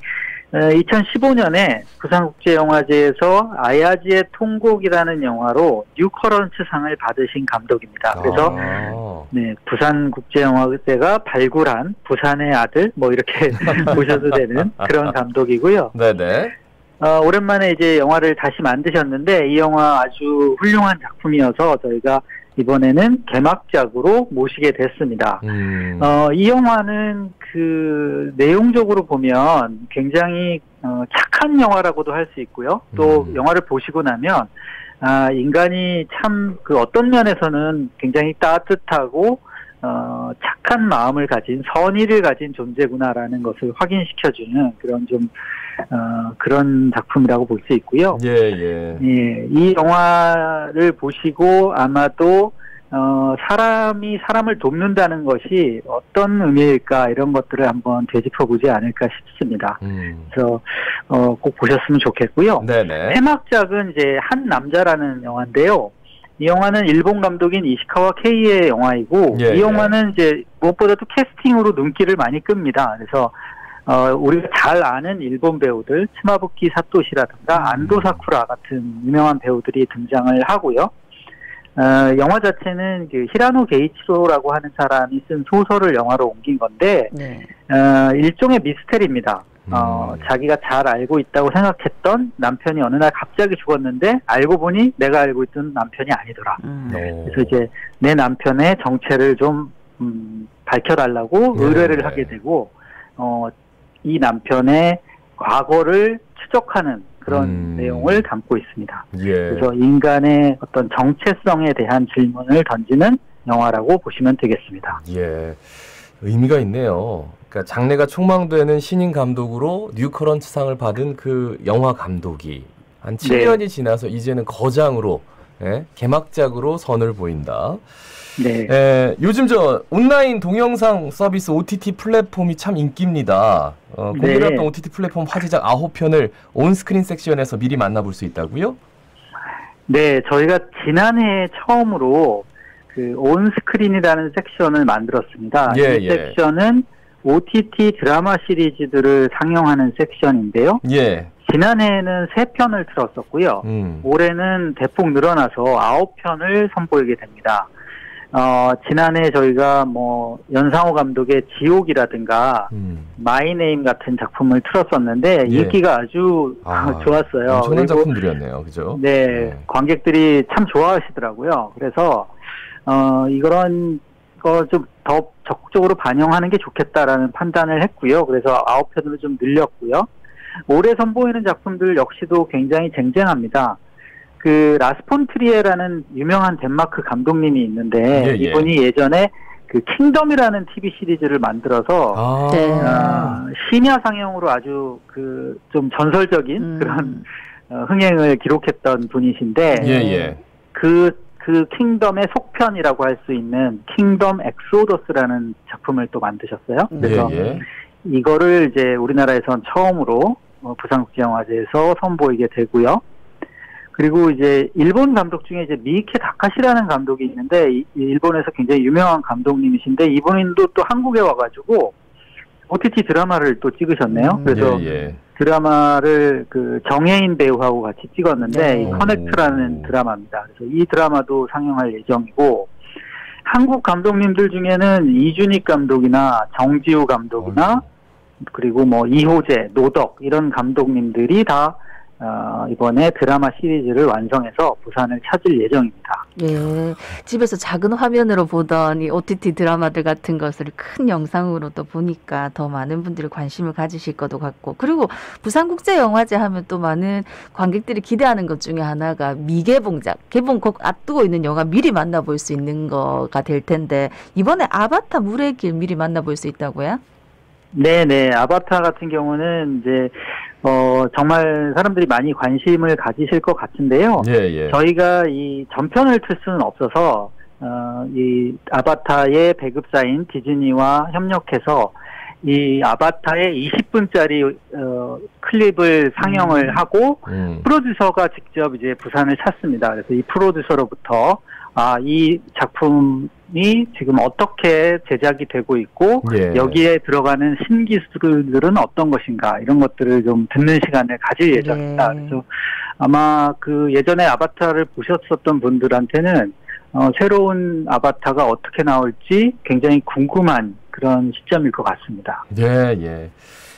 2015년에 부산국제영화제에서 아야지의 통곡이라는 영화로 뉴커런츠상을 받으신 감독입니다. 그래서 네, 부산국제영화제가 발굴한 부산의 아들 이렇게 보셔도 되는 그런 감독이고요. 네네. 오랜만에 이제 영화를 다시 만드셨는데 이 영화 아주 훌륭한 작품이어서 저희가 이번에는 개막작으로 모시게 됐습니다. 이 영화는 그 내용적으로 보면 굉장히 착한 영화라고도 할 수 있고요. 또 영화를 보시고 나면 인간이 참 그 어떤 면에서는 굉장히 따뜻하고 착한 마음을 가진 선의를 가진 존재구나라는 것을 확인시켜주는 그런 좀 그런 작품이라고 볼 수 있고요. 예. 이 영화를 보시고 아마도 사람이 사람을 돕는다는 것이 어떤 의미일까 이런 것들을 한번 되짚어보지 않을까 싶습니다. 그래서 꼭 보셨으면 좋겠고요. 네네. 폐막작은 이제 한 남자라는 영화인데요. 이 영화는 일본 감독인 이시카와 케이의 영화이고 예, 이 영화는 이제 무엇보다도 캐스팅으로 눈길을 많이 끕니다. 그래서 우리가 잘 아는 일본 배우들 치마부키 사토시라든가 안도 사쿠라 같은 유명한 배우들이 등장을 하고요. 영화 자체는 그 히라노 게이치로라고 하는 사람이 쓴 소설을 영화로 옮긴 건데 네. 일종의 미스테리입니다. 자기가 잘 알고 있다고 생각했던 남편이 어느 날 갑자기 죽었는데 알고 보니 내가 알고 있던 남편이 아니더라. 그래서 이제 내 남편의 정체를 좀 밝혀달라고 의뢰를 하게 되고 이 남편의 과거를 추적하는 그런 내용을 담고 있습니다. 예. 그래서 인간의 어떤 정체성에 대한 질문을 던지는 영화라고 보시면 되겠습니다. 예. 의미가 있네요. 그러니까 장래가 촉망되는 신인 감독으로 뉴커런트상을 받은 그 영화 감독이 한 7년이 지나서 이제는 거장으로 개막작으로 선을 보인다. 네. 요즘 저 온라인 동영상 서비스 OTT 플랫폼이 참 인기입니다. 공개했던 OTT 플랫폼 화제작 9편을 온스크린 섹션에서 미리 만나볼 수 있다고요? 네, 저희가 지난해 처음으로 그 온스크린이라는 섹션을 만들었습니다. 이 섹션은 OTT 드라마 시리즈들을 상영하는 섹션인데요. 예. 지난해에는 3편을 틀었었고요. 올해는 대폭 늘어나서 9편을 선보이게 됩니다. 지난해 저희가 뭐 연상호 감독의 지옥이라든가 마이네임 같은 작품을 틀었었는데 인기가 아주 좋았어요. 엄청난 작품들이었네요. 그죠? 네. 관객들이 참 좋아하시더라고요. 그래서 이런 거 좀 더 적극적으로 반영하는 게 좋겠다라는 판단을 했고요. 그래서 9편으로 좀 늘렸고요. 올해 선보이는 작품들 역시도 굉장히 쟁쟁합니다. 그 라스폰트리에라는 유명한 덴마크 감독님이 있는데 이분이 예전에 그 킹덤이라는 TV 시리즈를 만들어서 심야 상영으로 아주 그 좀 전설적인 그런 흥행을 기록했던 분이신데 그 킹덤의 속편이라고 할 수 있는 킹덤 엑소더스라는 작품을 또 만드셨어요. 그래서 이거를 이제 우리나라에선 처음으로 부산국제영화제에서 선보이게 되고요. 그리고 이제 일본 감독 중에 이제 미이케 다카시라는 감독이 있는데 일본에서 굉장히 유명한 감독님이신데 이분도 또 한국에 와가지고 OTT 드라마를 또 찍으셨네요. 그래서 드라마를 그 정혜인 배우하고 같이 찍었는데 이 커넥트라는 드라마입니다. 그래서 이 드라마도 상영할 예정이고 한국 감독님들 중에는 이준익 감독이나 정지우 감독이나 그리고 뭐 이호재, 노덕 이런 감독님들이 다 이번에 드라마 시리즈를 완성해서 부산을 찾을 예정입니다. 예, 집에서 작은 화면으로 보던 이 OTT 드라마들 같은 것을 큰 영상으로 또 보니까 더 많은 분들이 관심을 가지실 것도 같고, 그리고 부산국제영화제 하면 또 많은 관객들이 기대하는 것 중에 하나가 미개봉작, 개봉 곧 앞두고 있는 영화 미리 만나볼 수 있는 거가 될 텐데 이번에 아바타 물의 길 미리 만나볼 수 있다고요? 네네, 아바타 같은 경우는 이제 정말 사람들이 많이 관심을 가지실 것 같은데요. 저희가 이 전편을 틀 수는 없어서 이 아바타의 배급사인 디즈니와 협력해서 이 아바타의 20분짜리 클립을 상영을 하고 프로듀서가 직접 이제 부산을 찾습니다. 그래서 이 프로듀서로부터 이 작품이 지금 어떻게 제작이 되고 있고 여기에 들어가는 신기술들은 어떤 것인가 이런 것들을 좀 듣는 시간을 가질 예정입니다. 그래서 아마 그 예전에 아바타를 보셨었던 분들한테는 새로운 아바타가 어떻게 나올지 굉장히 궁금한 그런 시점일 것 같습니다.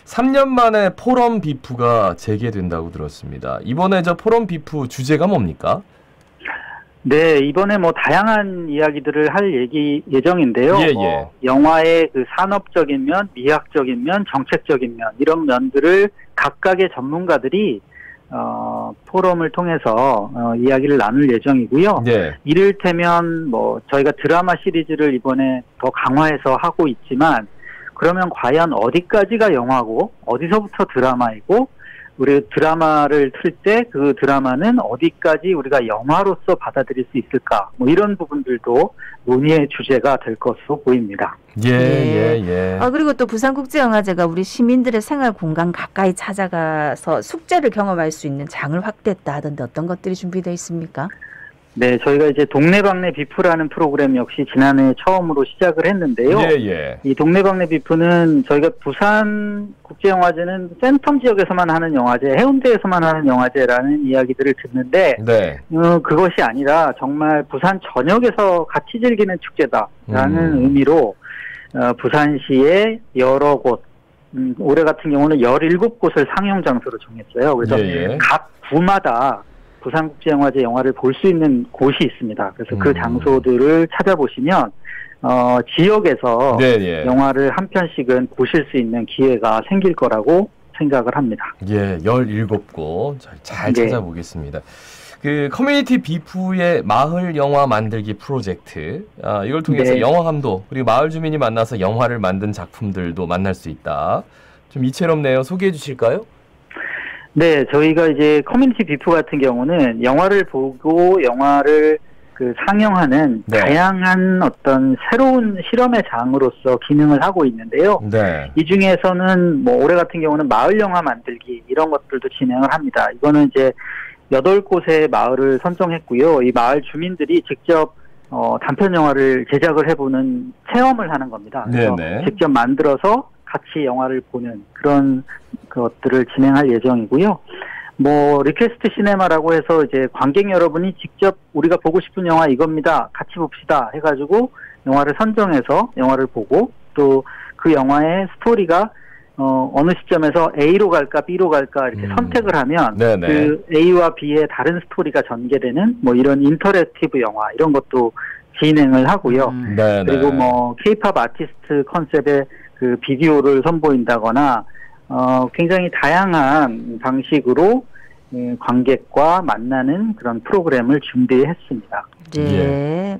3년 만에 포럼 비프가 재개된다고 들었습니다. 이번에 저 포럼 비프 주제가 뭡니까? 네, 이번에 뭐 다양한 이야기들을 할 예정인데요. 영화의 그 산업적인 면, 미학적인 면, 정책적인 면 이런 면들을 각각의 전문가들이 포럼을 통해서 이야기를 나눌 예정이고요. 이를테면 뭐 저희가 드라마 시리즈를 이번에 더 강화해서 하고 있지만 그러면 과연 어디까지가 영화고 어디서부터 드라마이고 우리 드라마를 틀 때 그 드라마는 어디까지 우리가 영화로서 받아들일 수 있을까? 뭐 이런 부분들도 논의의 주제가 될 것으로 보입니다. 그리고 또 부산국제영화제가 우리 시민들의 생활 공간 가까이 찾아가서 숙제를 경험할 수 있는 장을 확대했다 하던데 어떤 것들이 준비되어 있습니까? 네, 저희가 이제 동네방네 비프라는 프로그램 역시 지난해 처음으로 시작을 했는데요. 예. 이 동네방네 비프는 저희가 부산 국제영화제는 센텀 지역에서만 하는 영화제, 해운대에서만 하는 영화제라는 이야기들을 듣는데 네. 그것이 아니라 정말 부산 전역에서 같이 즐기는 축제다라는 의미로 부산시의 여러 곳, 올해 같은 경우는 17곳을 상영 장소로 정했어요. 그래서 각 구마다 부산국제영화제 영화를 볼 수 있는 곳이 있습니다. 그래서 그 장소들을 찾아보시면 지역에서 영화를 한 편씩은 보실 수 있는 기회가 생길 거라고 생각을 합니다. 예, 17곳 잘 찾아보겠습니다. 그 커뮤니티 비프의 마을 영화 만들기 프로젝트, 이걸 통해서 영화 감독 그리고 마을 주민이 만나서 영화를 만든 작품들도 만날 수 있다. 좀 이채롭네요. 소개해 주실까요? 네, 저희가 이제 커뮤니티 비프 같은 경우는 영화를 보고 영화를 상영하는 다양한 어떤 새로운 실험의 장으로서 기능을 하고 있는데요. 이 중에서는 뭐 올해 같은 경우는 마을 영화 만들기 이런 것들도 진행을 합니다. 이거는 이제 8곳의 마을을 선정했고요. 이 마을 주민들이 직접 단편 영화를 제작을 해보는 체험을 하는 겁니다. 그래서 직접 만들어서 같이 영화를 보는 그런 것들을 진행할 예정이고요. 뭐 리퀘스트 시네마라고 해서 이제 관객 여러분이 직접 우리가 보고 싶은 영화 이겁니다. 같이 봅시다 해가지고 영화를 선정해서 영화를 보고 또 그 영화의 스토리가 어느 시점에서 A로 갈까 B로 갈까 이렇게 선택을 하면 그 A와 B의 다른 스토리가 전개되는 뭐 이런 인터랙티브 영화 이런 것도 진행을 하고요. 그리고 뭐 K-팝 아티스트 컨셉의 그 비디오를 선보인다거나 굉장히 다양한 방식으로 관객과 만나는 그런 프로그램을 준비했습니다. 네.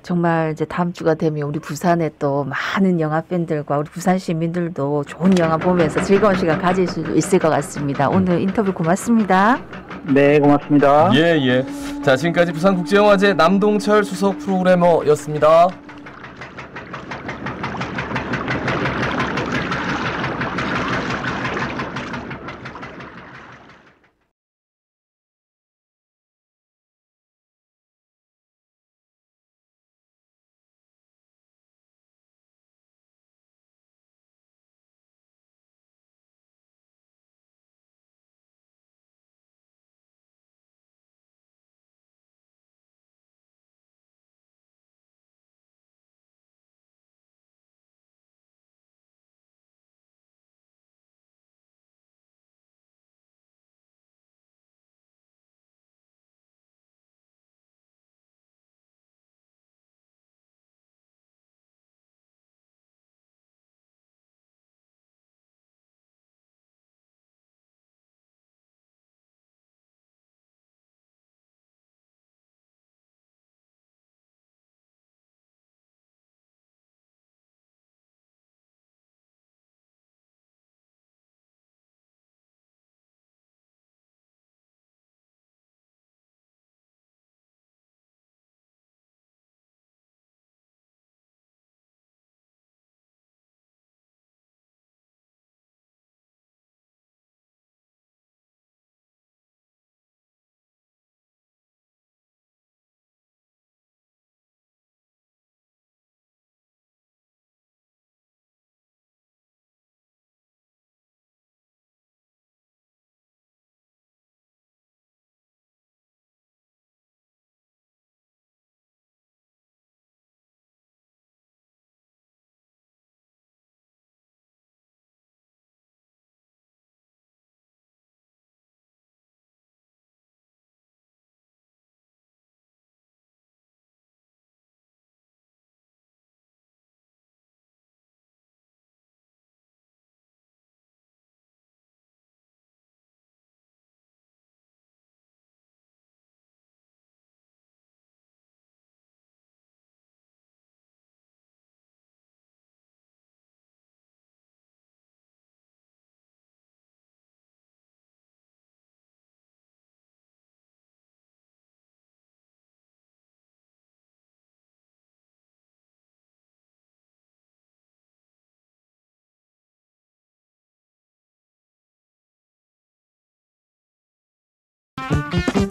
정말 이제 다음 주가 되면 우리 부산에 또 많은 영화 팬들과 우리 부산 시민들도 좋은 영화 보면서 즐거운 시간 가질 수 있을 것 같습니다. 오늘 인터뷰 고맙습니다. 네, 고맙습니다. 예. 자, 지금까지 부산국제영화제 남동철 수석 프로그래머였습니다.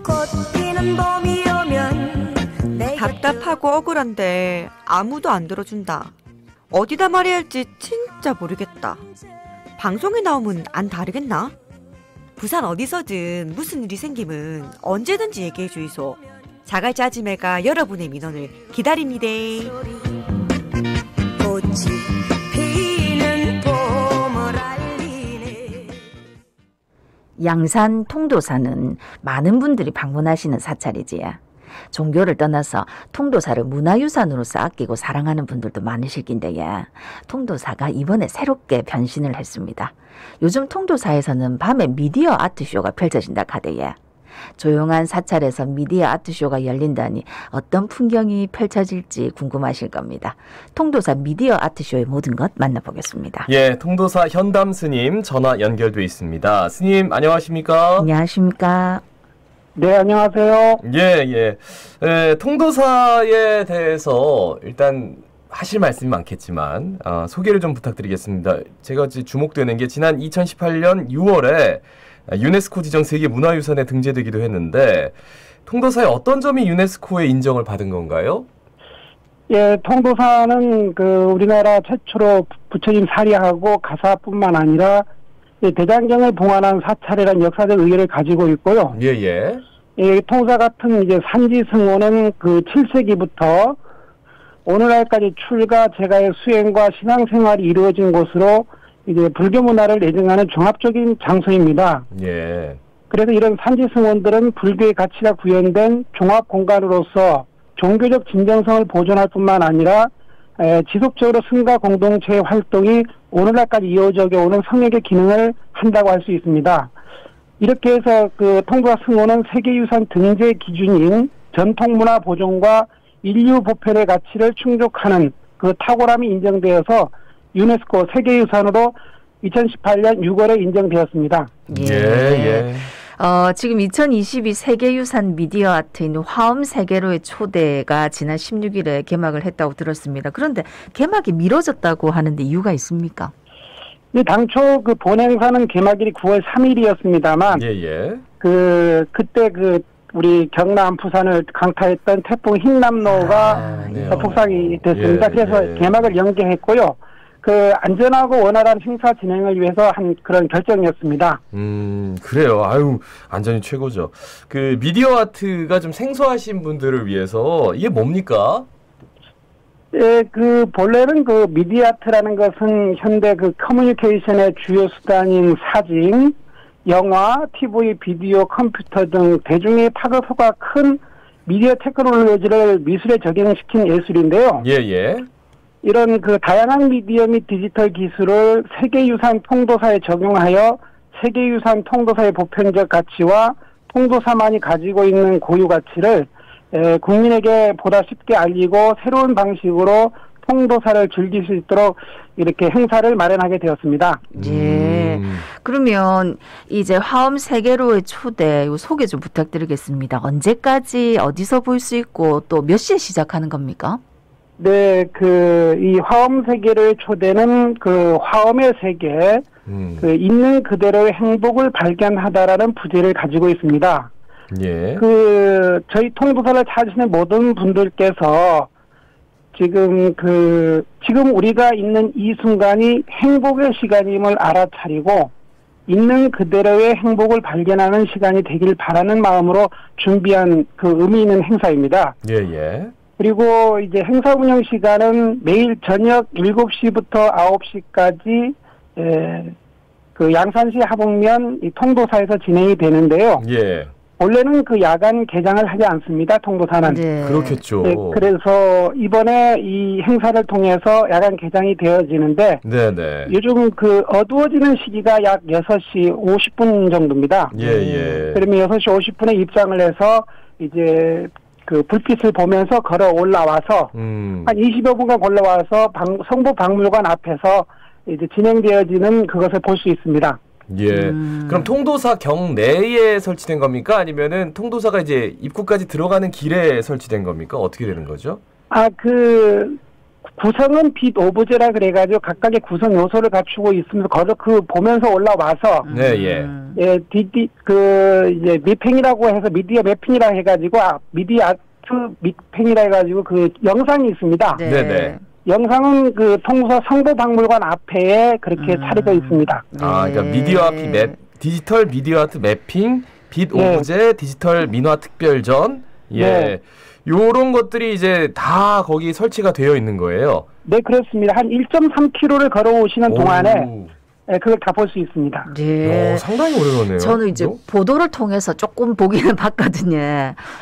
꽃 피는 봄이 오면 답답하고 억울한데 아무도 안 들어준다. 어디다 말해야 할지 진짜 모르겠다. 방송에 나오면 안 다르겠나? 부산 어디서든 무슨 일이 생기면 언제든지 얘기해 주이소. 자갈치 아지매가 여러분의 민원을 기다립니다. 양산 통도사는 많은 분들이 방문하시는 사찰이지요. 종교를 떠나서 통도사를 문화유산으로서 아끼고 사랑하는 분들도 많으실 낀데요. 통도사가 이번에 새롭게 변신을 했습니다. 요즘 통도사에서는 밤에 미디어 아트쇼가 펼쳐진다 카대요. 조용한 사찰에서 미디어 아트쇼가 열린다니 어떤 풍경이 펼쳐질지 궁금하실 겁니다. 통도사 미디어 아트쇼의 모든 것 만나보겠습니다. 예, 통도사 현담 스님 전화 연결돼 있습니다. 스님 안녕하십니까? 안녕하십니까? 네, 안녕하세요. 예. 통도사에 대해서 일단 하실 말씀이 많겠지만 소개를 좀 부탁드리겠습니다. 제가 주목되는 게 지난 2018년 6월에 유네스코 지정 세계문화유산에 등재되기도 했는데 통도사의 어떤 점이 유네스코의 인정을 받은 건가요? 예, 통도사는 우리나라 최초로 부처님 사리하고 가사뿐만 아니라 대장경을 봉안한 사찰이라는 역사적 의의를 가지고 있고요. 예. 통사 같은 이제 산지승호는 7세기부터 오늘날까지 출가, 제가의 수행과 신앙생활이 이루어진 곳으로 이제 불교 문화를 내증하는 종합적인 장소입니다. 예. 그래서 이런 산지승원들은 불교의 가치가 구현된 종합 공간으로서 종교적 진정성을 보존할 뿐만 아니라 지속적으로 승가 공동체의 활동이 오늘날까지 이어져 오는 성역의 기능을 한다고 할 수 있습니다. 이렇게 해서 통도사 승호는 세계유산 등재 기준인 전통문화 보존과 인류 보편의 가치를 충족하는 탁월함이 인정되어서 유네스코 세계유산으로 2018년 6월에 인정되었습니다. 예. 지금 2022 세계유산 미디어 아트인 화엄세계로의 초대가 지난 16일에 개막을 했다고 들었습니다. 그런데 개막이 미뤄졌다고 하는데 이유가 있습니까? 당초 본행사는 개막일이 9월 3일이었습니다만 예. 그때 우리 경남 부산을 강타했던 태풍 흰남노가 속상이 됐습니다. 그래서 개막을 연기했고요. 안전하고 원활한 행사 진행을 위해서 한 그런 결정이었습니다. 그래요. 아유, 안전이 최고죠. 미디어 아트가 좀 생소하신 분들을 위해서 이게 뭡니까? 예, 본래는 미디어 아트라는 것은 현대 커뮤니케이션의 주요 수단인 사진, 영화, TV, 비디오, 컴퓨터 등 대중의 파급효과 큰 미디어 테크놀로지를 미술에 적용시킨 예술인데요. 예. 이런 다양한 미디어 및 디지털 기술을 세계유산 통도사에 적용하여 세계유산 통도사의 보편적 가치와 통도사만이 가지고 있는 고유 가치를 국민에게 보다 쉽게 알리고 새로운 방식으로 통도사를 즐길 수 있도록 이렇게 행사를 마련하게 되었습니다. 예. 그러면 이제 화엄 세계로의 초대 소개 좀 부탁드리겠습니다. 언제까지 어디서 볼 수 있고 또 몇 시에 시작하는 겁니까? 네, 이 화엄 세계로의 초대는 화엄의 세계, 있는 그대로의 행복을 발견하다라는 부제를 가지고 있습니다. 예. 저희 통도사를 찾으시는 모든 분들께서 지금 우리가 있는 이 순간이 행복의 시간임을 알아차리고 있는 그대로의 행복을 발견하는 시간이 되길 바라는 마음으로 준비한 의미 있는 행사입니다. 예. 그리고 이제 행사 운영 시간은 매일 저녁 7시부터 9시까지 양산시 하북면 이 통도사에서 진행이 되는데요. 예. 원래는 야간 개장을 하지 않습니다. 통도사는. 네. 그렇겠죠. 네, 그래서 이번에 이 행사를 통해서 야간 개장이 되어지는데 네네. 요즘 어두워지는 시기가 약 6시 50분 정도입니다. 예. 그러면 6시 50분에 입장을 해서 이제 불빛을 보면서 걸어 올라와서 한 20여 분간 올라와서 성북박물관 앞에서 이제 진행되어지는 그것을 볼 수 있습니다. 예. 그럼 통도사 경내에 설치된 겁니까? 아니면은 통도사가 이제 입구까지 들어가는 길에 설치된 겁니까? 어떻게 되는 거죠? 구성은 빛 오브제라 그래가지고 각각의 구성 요소를 갖추고 있으면서 보면서 올라와서 이제 매핑이라고 해서 미디어 매핑이라 해가지고 미디어 믹팽이라 해가지고 그 영상이 있습니다. 네. 네네. 영상은 그 통도사 성보박물관 앞에 그렇게 차려져 있습니다. 아, 그러니까 네. 미디어 아트 디지털 미디어 아트 매핑, 빛 네. 오브제, 디지털 민화 특별전, 예, 네. 요런 것들이 이제 다 거기 설치가 되어 있는 거예요. 네, 그렇습니다. 한 1.3km를 걸어오시는 동안에 오. 그걸 다 볼 수 있습니다. 네. 상당히 오래 걸네요. 저는 이제 보도를 통해서 조금 보기는 봤거든요.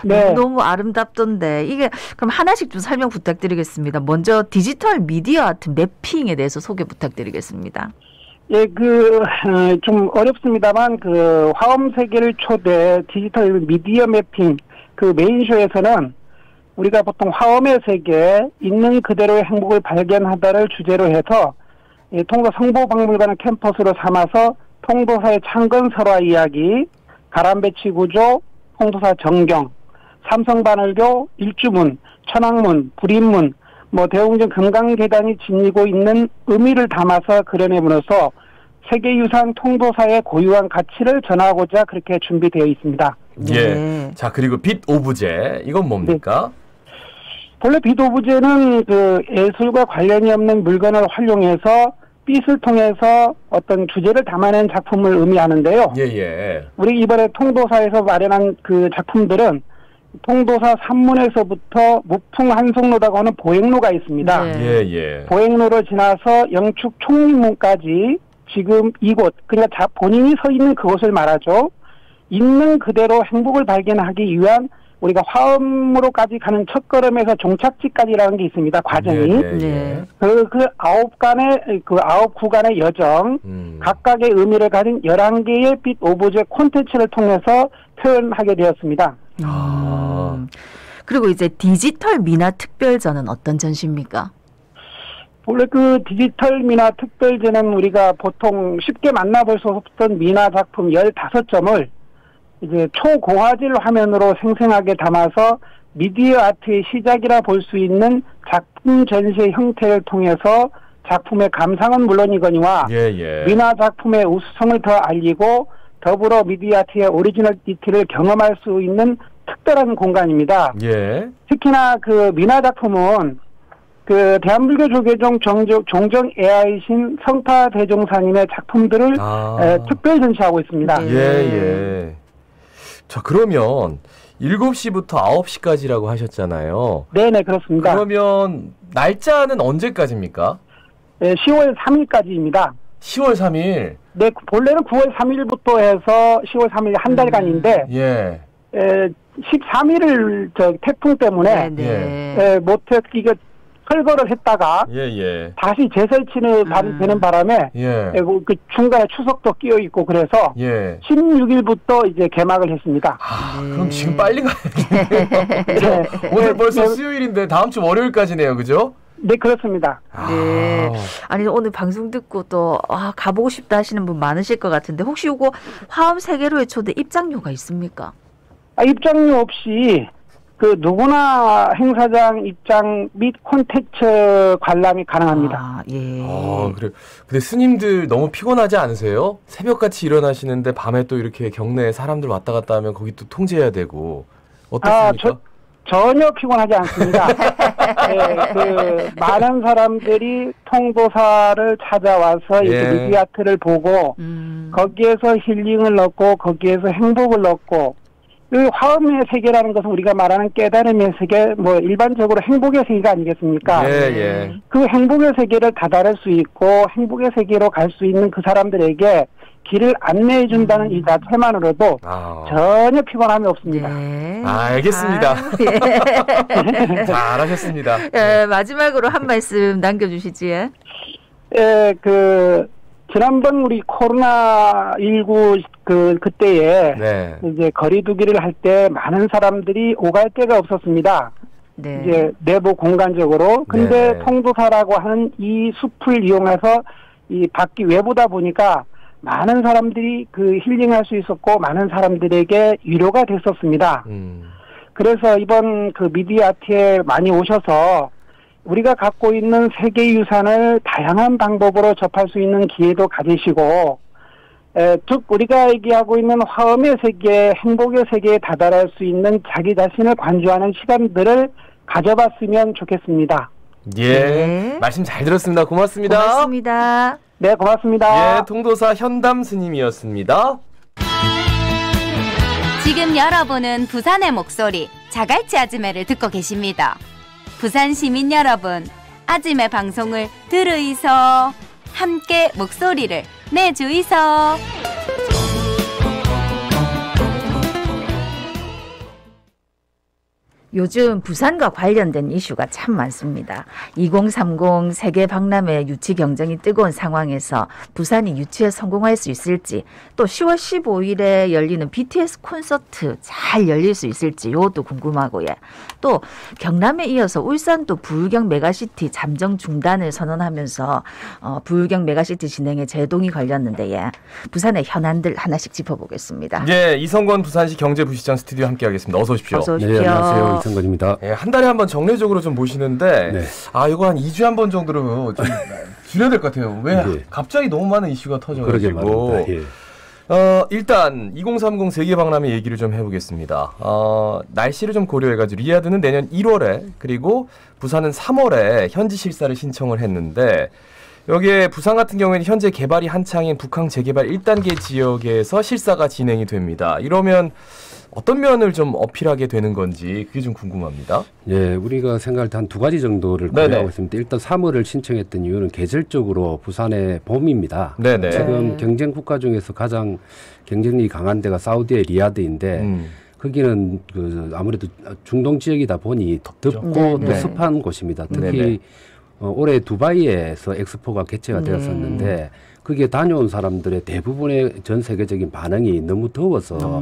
네. 너무 아름답던데 이게 그럼 하나씩 좀 설명 부탁드리겠습니다. 먼저 디지털 미디어 아트 매핑에 대해서 소개 부탁드리겠습니다. 예, 좀 어렵습니다만, 화엄 세계를 초대 디지털 미디어 매핑, 메인쇼에서는 우리가 보통 화엄의 세계, 있는 그대로의 행복을 발견하다를 주제로 해서, 통도 성보박물관을 캠퍼스로 삼아서 통도사의 창건 설화 이야기, 가람배치 구조, 통도사 정경, 삼성반월교, 일주문, 천왕문, 불인문, 대웅전 금강계단이 지니고 있는 의미를 담아서 그려내므로써 세계유산 통도사의 고유한 가치를 전하고자 그렇게 준비되어 있습니다. 예. 네. 자, 그리고 빛 오브제 이건 뭡니까? 본래 빛 오브제는 예술과 관련이 없는 물건을 활용해서 빛을 통해서 어떤 주제를 담아낸 작품을 의미하는데요. 예. 우리 이번에 통도사에서 마련한 그 작품들은 통도사 산문에서부터 무풍한송로라고 하는 보행로가 있습니다. 네. 예. 보행로를 지나서 영축 총림문까지 지금 이곳, 그러니까 본인이 서 있는 그곳을 말하죠. 있는 그대로 행복을 발견하기 위한 우리가 화엄으로까지 가는 첫걸음에서 종착지까지라는 게 있습니다. 과정이. 네. 그 아홉 구간의 여정, 각각의 의미를 가진 11개의 빛 오브제 콘텐츠를 통해서 표현하게 되었습니다. 그리고 이제 디지털 민화 특별전은 어떤 전시입니까? 원래 디지털 민화 특별전은 우리가 보통 쉽게 만나볼 수 없던 민화 작품 15점을 이제 초고화질 화면으로 생생하게 담아서 미디어 아트의 시작이라 볼 수 있는 작품 전시의 형태를 통해서 작품의 감상은 물론이거니와 민화 작품의 우수성을 더 알리고 더불어 미디어 아트의 오리지널리티를 경험할 수 있는 특별한 공간입니다. 예. 특히나 민화 작품은 대한불교 조계종 종정 AI신 성타대종사님의 작품들을 특별 전시하고 있습니다. 예. 자, 그러면 7시부터 9시까지라고 하셨잖아요. 네네, 그렇습니다. 그러면 날짜는 언제까지입니까? 네, 10월 3일까지입니다. 10월 3일. 네, 본래는 9월 3일부터 해서 10월 3일 한 달간인데, 13일을 태풍 때문에, 이게 철거를 했다가, 다시 재설치는 되는 바람에, 그 중간에 추석도 끼어 있고 그래서, 16일부터 이제 개막을 했습니다. 그럼 지금 빨리 가야겠네요. 오늘 벌써 수요일인데 다음 주 월요일까지네요, 그죠? 네, 그렇습니다. 네. 아니, 오늘 방송 듣고 또, 가보고 싶다 하시는 분 많으실 것 같은데, 혹시 요거 화엄 세계로의 초대 입장료가 있습니까? 입장료 없이, 누구나 행사장 입장 및 콘텐츠 관람이 가능합니다. 그래요. 근데 스님들 너무 피곤하지 않으세요? 새벽같이 일어나시는데 밤에 또 이렇게 경내에 사람들 왔다 갔다 하면 거기 또 통제해야 되고. 어떻습니까? 전혀 피곤하지 않습니다. 많은 사람들이 통도사를 찾아와서 미디어 아트를 보고 거기에서 힐링을 얻고 거기에서 행복을 얻고 화엄의 세계라는 것은 우리가 말하는 깨달음의 세계, 일반적으로 행복의 세계가 아니겠습니까? 그 행복의 세계를 다다를 수 있고 행복의 세계로 갈 수 있는 그 사람들에게 길을 안내해 준다는 이 자체만으로도 전혀 피곤함이 없습니다. 알겠습니다. 잘하셨습니다. 마지막으로 한 말씀 남겨주시지. 지난번 우리 코로나19 그때에 이제 거리두기를 할 때 많은 사람들이 오갈 데가 없었습니다. 이제 내부 공간적으로. 근데 통도사라고 하는 이 숲을 이용해서 이 밖이 외부다 보니까 많은 사람들이 힐링할 수 있었고 많은 사람들에게 위로가 됐었습니다. 그래서 이번 미디어 아트에 많이 오셔서 우리가 갖고 있는 세계유산을 다양한 방법으로 접할 수 있는 기회도 가지시고 즉 우리가 얘기하고 있는 화음의 세계, 행복의 세계에 다다를 수 있는 자기 자신을 관주하는 시간들을 가져봤으면 좋겠습니다. 예, 네. 말씀 잘 들었습니다. 고맙습니다. 고맙습니다. 네, 고맙습니다. 예, 통도사 현담 스님이었습니다. 지금 여러분은 부산의 목소리 자갈치 아지매를 듣고 계십니다. 부산 시민 여러분, 아지매 방송을 들으이소. 함께 목소리를 내주이소. 요즘 부산과 관련된 이슈가 참 많습니다. 2030 세계 박람회 유치 경쟁이 뜨거운 상황에서 부산이 유치에 성공할 수 있을지, 또 10월 15일에 열리는 BTS 콘서트 잘 열릴 수 있을지 이것도 궁금하고요. 또 경남에 이어서 울산도 부울경 메가시티 잠정 중단을 선언하면서 부울경 메가시티 진행에 제동이 걸렸는데 부산의 현안들 하나씩 짚어보겠습니다. 예, 이성권 부산시 경제부시장 스튜디오 함께하겠습니다. 어서 오십시오. 어서 오십시오. 네, 안녕하세요. 이성건입니다. 예, 한 달에 한 번 정례적으로 좀 모시는데 네. 이거 한 2주에 한 번 정도로 좀 줄여야 될 것 같아요. 왜 네. 갑자기 너무 많은 이슈가 그러게 터져가지고 말입니다. 예. 일단 2030 세계박람회 얘기를 좀 해보겠습니다. 날씨를 좀 고려해가지고 리야드는 내년 1월에 그리고 부산은 3월에 현지 실사를 신청을 했는데 여기에 부산 같은 경우에는 현재 개발이 한창인 북항 재개발 1단계 지역에서 실사가 진행이 됩니다. 이러면 어떤 면을 좀 어필하게 되는 건지 그게 좀 궁금합니다. 예, 우리가 생각할 때 한 두 가지 정도를 고려하고 있습니다. 일단 3월을 신청했던 이유는 계절적으로 부산의 봄입니다. 네네. 지금 경쟁 국가 중에서 가장 경쟁력이 강한 데가 사우디의 리야드인데 거기는 아무래도 중동 지역이다 보니 덥고 또 습한 곳입니다. 특히 올해 두바이에서 엑스포가 개최가 되었었는데 거기에 다녀온 사람들의 대부분의 전 세계적인 반응이 너무 더워서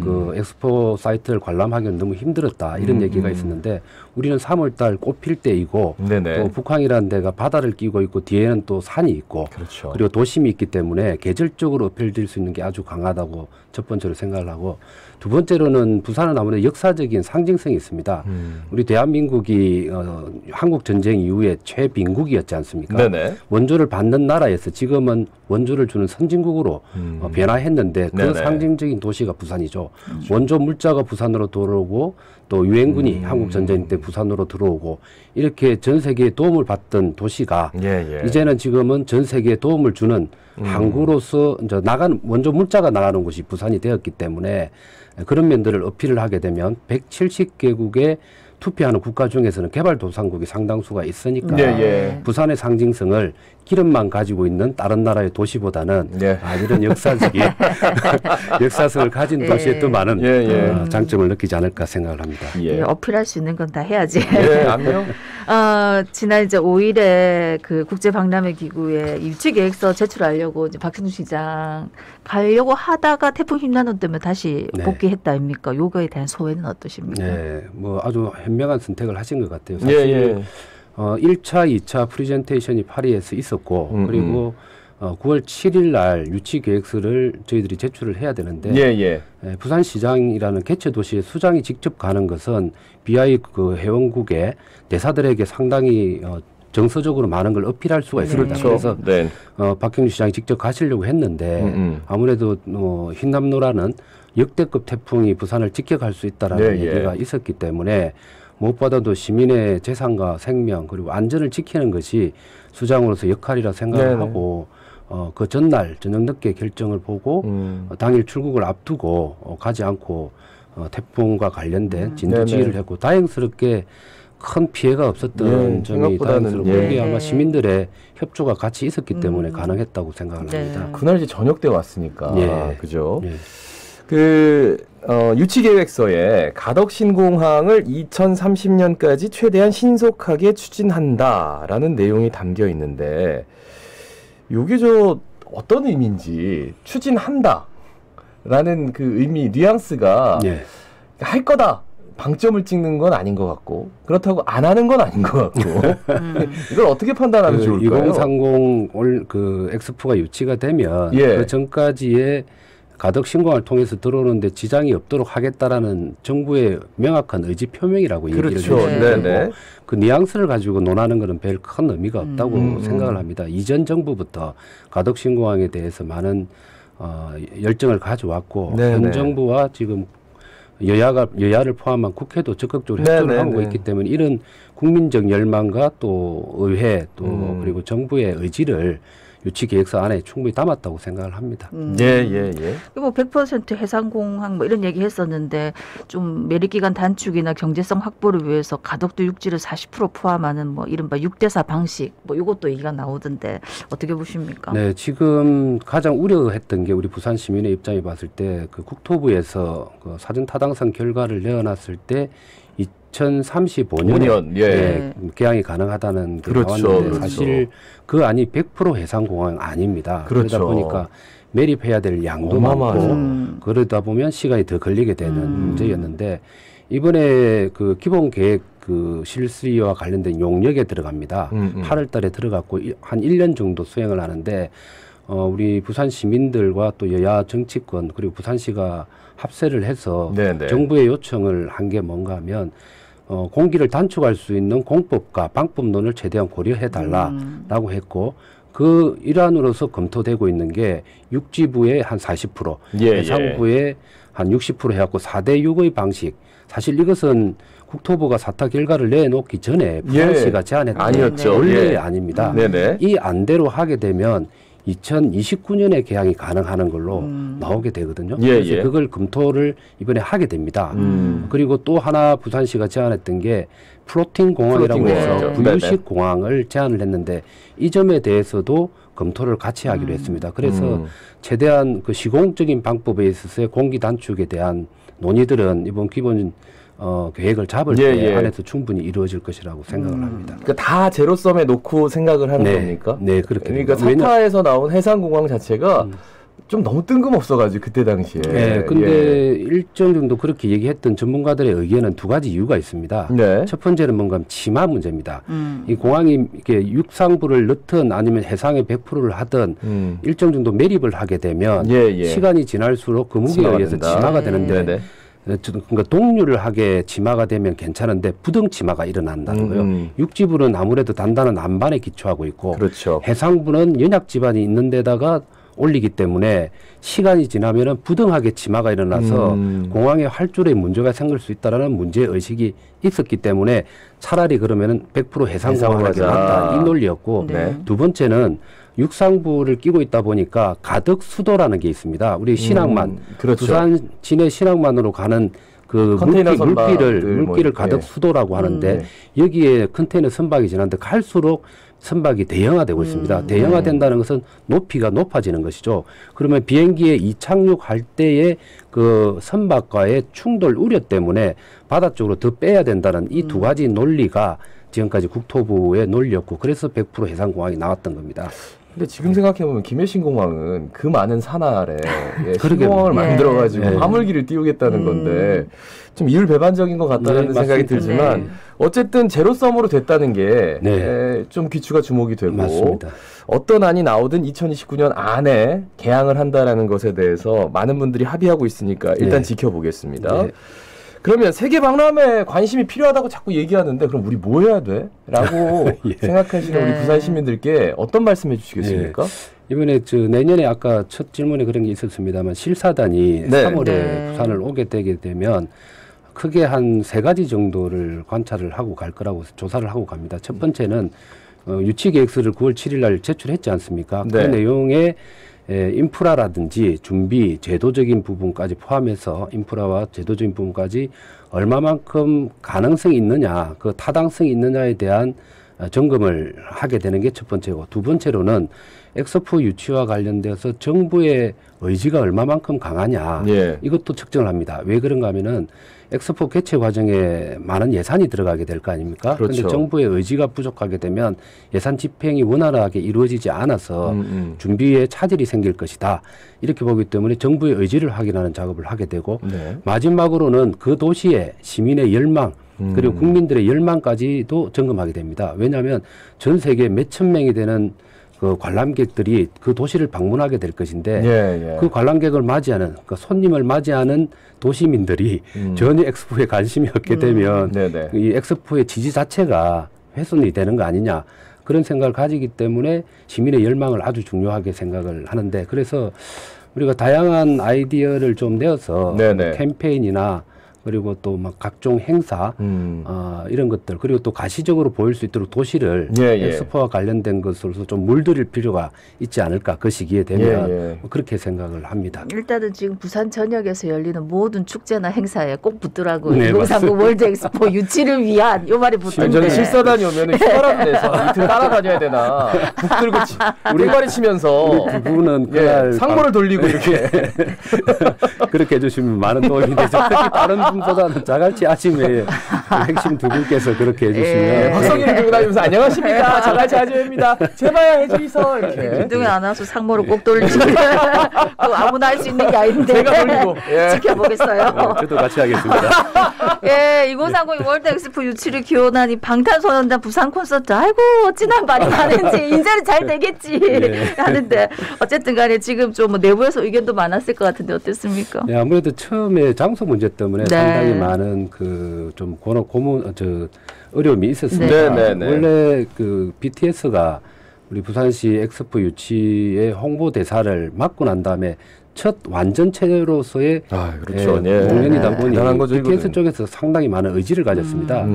그 엑스포 사이트를 관람하기는 너무 힘들었다 이런 얘기가 있었는데 우리는 3월달 꽃필 때이고 또 북한이라는 데가 바다를 끼고 있고 뒤에는 또 산이 있고 그렇죠. 그리고 도심이 있기 때문에 계절적으로 어필될 수 있는 게 아주 강하다고 첫 번째로 생각을 하고 두 번째로는 부산은 아무래도 역사적인 상징성이 있습니다. 우리 대한민국이 한국 전쟁 이후에 최빈국이었지 않습니까? 네네. 원조를 받는 나라에서 지금은 원조를 주는 선진국으로 변화했는데 그 상징적인 도시가 부산이죠. 원조 물자가 부산으로 들어오고 또 유엔군이 한국 전쟁 때 부산으로 들어오고 이렇게 전 세계에 도움을 받던 도시가 이제는 지금은 전 세계에 도움을 주는 항구로서 이제 나가는 원조 물자가 나가는 곳이 부산이 되었기 때문에 그런 면들을 어필을 하게 되면 170개국의 투표하는 국가 중에서는 개발도상국이 상당수가 있으니까 부산의 상징성을 기름만 가지고 있는 다른 나라의 도시보다는 이런 역사적인 역사성을 가진 도시에 더 많은 장점을 느끼지 않을까 생각을 합니다. 어필할 수 있는 건 다 해야지. 암요? 지난 이제 5일에 그 국제박람회 기구에 유치 계획서 제출하려고 이제 박형준 시장 가려고 하다가 태풍 흰난로 때문에 다시 복귀했다 아닙니까? 요거에 대한 소회는 어떠십니까? 네, 뭐 아주 현명한 선택을 하신 것 같아요. 사실 1차, 2차 프리젠테이션이 파리에서 있었고 그리고 9월 7일 날 유치 계획서를 저희들이 제출을 해야 되는데 부산시장이라는 개최 도시의 수장이 직접 가는 것은 BI 그 회원국의 대사들에게 상당히 정서적으로 많은 걸 어필할 수가 있습니다. 그래서 박형준 시장이 직접 가시려고 했는데 아무래도 흰남노라는 역대급 태풍이 부산을 직격할 수 있다라는 얘기가 있었기 때문에 무엇보다도 시민의 재산과 생명 그리고 안전을 지키는 것이 수장으로서 역할이라 생각을 하고 그 전날 저녁 늦게 결정을 보고 당일 출국을 앞두고 가지 않고 태풍과 관련된 진두지휘를 했고 다행스럽게 큰 피해가 없었던 점이 다행스럽고 여기 아마 시민들의 협조가 같이 있었기 때문에 가능했다고 생각을 합니다. 그날 이제 저녁 때 왔으니까 그죠? 유치 계획서에 가덕신공항을 2030년까지 최대한 신속하게 추진한다라는 내용이 담겨 있는데 요게 어떤 의미인지 추진한다라는 그 의미 뉘앙스가 할 거다. 방점을 찍는 건 아닌 것 같고 그렇다고 안 하는 건 아닌 것 같고 이걸 어떻게 판단하면 좋을까요? 2030 그 엑스포가 유치가 되면 그 전까지의 가덕신공항을 통해서 들어오는데 지장이 없도록 하겠다라는 정부의 명확한 의지 표명이라고 얘기를 해주시고 그 뉘앙스를 가지고 논하는 것은 별 큰 의미가 없다고 생각을 합니다. 이전 정부부터 가덕신공항에 대해서 많은 열정을 가져왔고 네네. 현 정부와 지금 여야를 포함한 국회도 적극적으로 협조를 하고 있기 때문에 이런 국민적 열망과 또 의회 또 그리고 정부의 의지를 유치 계획서 안에 충분히 담았다고 생각을 합니다. 예. 뭐 100% 해상공항 뭐 이런 얘기 했었는데 좀 매립기간 단축이나 경제성 확보를 위해서 가덕도 육지를 40% 포함하는 뭐 이른바 6대4 방식 뭐 이것도 얘기가 나오던데 어떻게 보십니까? 네, 지금 가장 우려했던 게 우리 부산 시민의 입장에 봤을 때 그 국토부에서 그 사전 타당성 결과를 내어놨을 때 2035년에 개항이 가능하다는 게 나왔는데 사실 그 안이 100% 해상공항 아닙니다. 그러다 보니까 매립해야 될 양도 많고 그러다 보면 시간이 더 걸리게 되는 문제였는데 이번에 그 기본 계획 그 실시와 관련된 용역에 들어갑니다. 8월 달에 들어갔고 한 1년 정도 수행을 하는데 우리 부산 시민들과 또 여야 정치권 그리고 부산시가 합세를 해서 정부의 요청을 한 게 뭔가 하면 공기를 단축할 수 있는 공법과 방법론을 최대한 고려해 달라라고 했고 그 일환으로서 검토되고 있는 게 육지부의 한 40%, 해상부의 한 60% 해갖고 4대 6의 방식. 사실 이것은 국토부가 사타 결과를 내놓기 전에 부산시가 제안했던 원래 아닙니다. 이 안대로 하게 되면 2029년에 개항이 가능하는 걸로 나오게 되거든요. 그래서 그걸 검토를 이번에 하게 됩니다. 그리고 또 하나 부산시가 제안했던 게 플로팅 공항이라고 해서 부유식 공항을 제안을 했는데 이 점에 대해서도 검토를 같이 하기로 했습니다. 그래서 최대한 그 시공적인 방법에 있어서의 공기 단축에 대한 논의들은 이번 기본 계획을 잡을 때 안에서 충분히 이루어질 것이라고 생각을 합니다. 그러니까 다 제로섬에 놓고 생각을 하는 겁니까? 네, 그렇게. 그러니까 사타에서 나온 해상공항 자체가 좀 너무 뜬금없어가지고 그때 당시에. 네, 근데 일정 정도 그렇게 얘기했던 전문가들의 의견은 두 가지 이유가 있습니다. 첫 번째는 뭔가 치마 문제입니다. 이 공항이 이렇게 육상부를 넣든 아니면 해상에 100%를 하든 일정 정도 매립을 하게 되면 시간이 지날수록 그 무게에 의해서 치마가 되는데. 그러니까 동류를 하게 치마가 되면 괜찮은데 부등 치마가 일어난다는 거예요. 육지부는 아무래도 단단한 안반에 기초하고 있고 해상부는 연약 지반이 있는 데다가 올리기 때문에 시간이 지나면은 부등하게 치마가 일어나서 공항의 활주로에 문제가 생길 수 있다라는 문제의식이 있었기 때문에 차라리 그러면은 100% 해상공항을 하게 낫다 이 논리였고 두 번째는 육상부를 끼고 있다 보니까 가덕 수도라는 게 있습니다. 우리 신항만 부산 진해 신항만으로 가는 그 물길을 가덕 수도라고 하는데 여기에 컨테이너 선박이 지나는데 갈수록 선박이 대형화되고 있습니다. 대형화된다는 것은 높이가 높아지는 것이죠. 그러면 비행기에 이착륙할 때의 그 선박과의 충돌 우려 때문에 바다 쪽으로 더 빼야 된다는 이 두 가지 논리가 지금까지 국토부의 논리였고 그래서 100% 해상공항이 나왔던 겁니다. 근데 지금 생각해보면 김해신 공항은 그 많은 산하에 신공항을 만들어가지고 화물기를 띄우겠다는 건데 좀 이율배반적인 것 같다는 생각이 들지만 어쨌든 제로섬으로 됐다는 게 좀 귀추가 주목이 되고 맞습니다. 어떤 안이 나오든 2029년 안에 개항을 한다라는 것에 대해서 많은 분들이 합의하고 있으니까 일단 지켜보겠습니다. 그러면 세계 박람회에 관심이 필요하다고 자꾸 얘기하는데 그럼 우리 뭐 해야 돼? 라고 생각하시는 우리 부산 시민들께 어떤 말씀 해주시겠습니까? 이번에 내년에 아까 첫 질문에 그런 게 있었습니다만 실사단이 3월에 부산을 오게 되게 되면 크게 한 3가지 정도를 관찰을 하고 갈 거라고 조사를 하고 갑니다. 첫 번째는 유치 계획서를 9월 7일 날 제출했지 않습니까? 그 내용에 인프라라든지 준비, 제도적인 부분까지 포함해서 인프라와 제도적인 부분까지 얼마만큼 가능성이 있느냐, 그 타당성이 있느냐에 대한 점검을 하게 되는 게 첫 번째고 두 번째로는 엑스포 유치와 관련돼서 정부의 의지가 얼마만큼 강하냐 이것도 측정을 합니다. 왜 그런가 하면은 엑스포 개최 과정에 많은 예산이 들어가게 될 거 아닙니까? 그런데 정부의 의지가 부족하게 되면 예산 집행이 원활하게 이루어지지 않아서 준비에 차질이 생길 것이다. 이렇게 보기 때문에 정부의 의지를 확인하는 작업을 하게 되고 마지막으로는 그 도시의 시민의 열망 그리고 국민들의 열망까지도 점검하게 됩니다. 왜냐하면 전 세계 몇천 명이 되는 그 관람객들이 그 도시를 방문하게 될 것인데 그 관람객을 맞이하는 그 손님을 맞이하는 도시민들이 전혀 엑스포에 관심이 없게 되면 이 엑스포의 지지 자체가 훼손이 되는 거 아니냐 그런 생각을 가지기 때문에 시민의 열망을 아주 중요하게 생각을 하는데 그래서 우리가 다양한 아이디어를 좀 내어서 네네. 캠페인이나 그리고 또 막 각종 행사 이런 것들 그리고 또 가시적으로 보일 수 있도록 도시를 엑스포와 관련된 것으로서 좀 물들일 필요가 있지 않을까 그 시기에 되면 그렇게 생각을 합니다. 일단은 지금 부산 전역에서 열리는 모든 축제나 행사에 꼭 붙더라고요. 2030 월드 엑스포 유치를 위한 요 말이 붙던데. 저는 실사단이 오면 휴가라도 내서 이틀 따라다녀야 되나 북 들고 우리 발이 치면서 우리 두 분은 그날 상모를 돌리고 이렇게 그렇게 해주시면 많은 도움이 되죠. 특히 다른 보다는 자갈치 아침에 핵심 두 분께서 그렇게 해주시면 박성희를 들고 다니면서 안녕하십니까 자갈치 아침입니다 제발 해주이소 이렇게 김동현 아나운서 상모를 꼭 돌리지 아무나 할 수 있는 게 아닌데 제가 돌리고 지켜보겠어요. 저도 같이 하겠습니다. 2030 월드 엑스포 유치를 기원하니 방탄소년단 부산 콘서트 아이고 어찌나 말이 많은지 이제는 잘 되겠지 하는데 어쨌든 간에 지금 좀 뭐 내부에서 의견도 많았을 것 같은데 어땠습니까? 아무래도 처음에 장소 문제 때문에 상당히 많은 그 좀 어려움이 있었습니다. 원래 그 BTS가 우리 부산시 엑스포 유치의 홍보 대사를 맡고 난 다음에 첫 완전체로서의 공연이다 보니 BTS 쪽에서 상당히 많은 의지를 가졌습니다.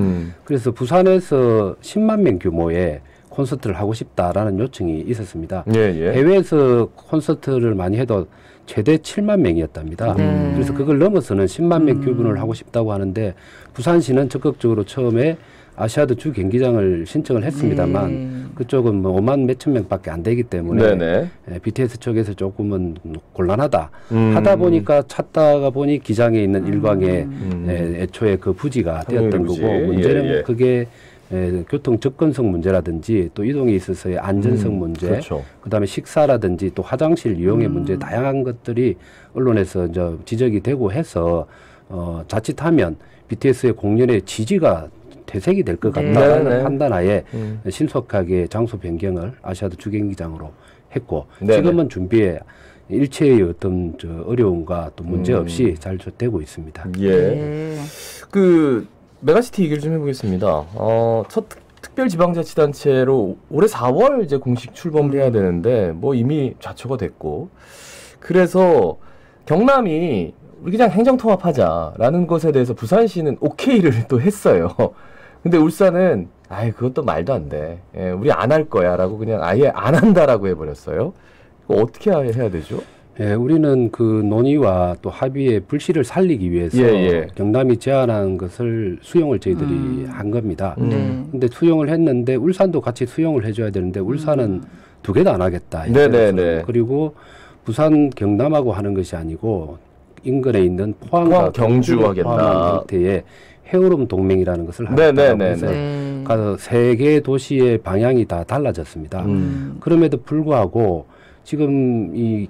그래서 부산에서 10만 명 규모의 콘서트를 하고 싶다라는 요청이 있었습니다. 해외에서 콘서트를 많이 해도 최대 7만 명이었답니다. 그래서 그걸 넘어서는 10만 명 규모를 하고 싶다고 하는데 부산시는 적극적으로 처음에 아시아드 주 경기장을 신청을 했습니다만 그쪽은 뭐 5만 몇천 명밖에 안 되기 때문에 BTS 쪽에서 조금은 곤란하다. 하다 보니까 찾다가 보니 기장에 있는 일광에 애초에 그 부지가 되었던 거고 문제는 그게 교통 접근성 문제라든지 또 이동에 있어서의 안전성 문제, 그다음에 식사라든지 또 화장실 이용의 문제 다양한 것들이 언론에서 이제 지적이 되고 해서 자칫하면 BTS의 공연의 지지가 퇴색이 될 것 같다는 판단하에 신속하게 장소 변경을 아시아드 주경기장으로 했고 지금은 준비에 일체의 어떤 어려움과 또 문제 없이 잘 되고 있습니다. 그 메가시티 얘기를 좀 해보겠습니다. 첫 특별지방자치단체로 올해 4월 이제 공식 출범을 해야 되는데 뭐 이미 좌초가 됐고 그래서 경남이 우리 그냥 행정통합하자라는 것에 대해서 부산시는 오케이를 또 했어요. 근데 울산은 그것도 말도 안 돼. 우리 안 할 거야라고 그냥 아예 안 한다라고 해버렸어요. 이거 어떻게 해야 되죠? 우리는 그 논의와 또 합의의 불씨를 살리기 위해서 경남이 제안한 것을 수용을 저희들이 한 겁니다. 근데 수용을 했는데 울산도 같이 수용을 해줘야 되는데 울산은 두 개도 안 하겠다. 그리고 부산 경남하고 하는 것이 아니고 인근에 있는 포항과 경주를 포함한 형태의 해오름 동맹이라는 것을 하겠다고 해서 가서 세 개의 도시의 방향이 다 달라졌습니다. 그럼에도 불구하고 지금 이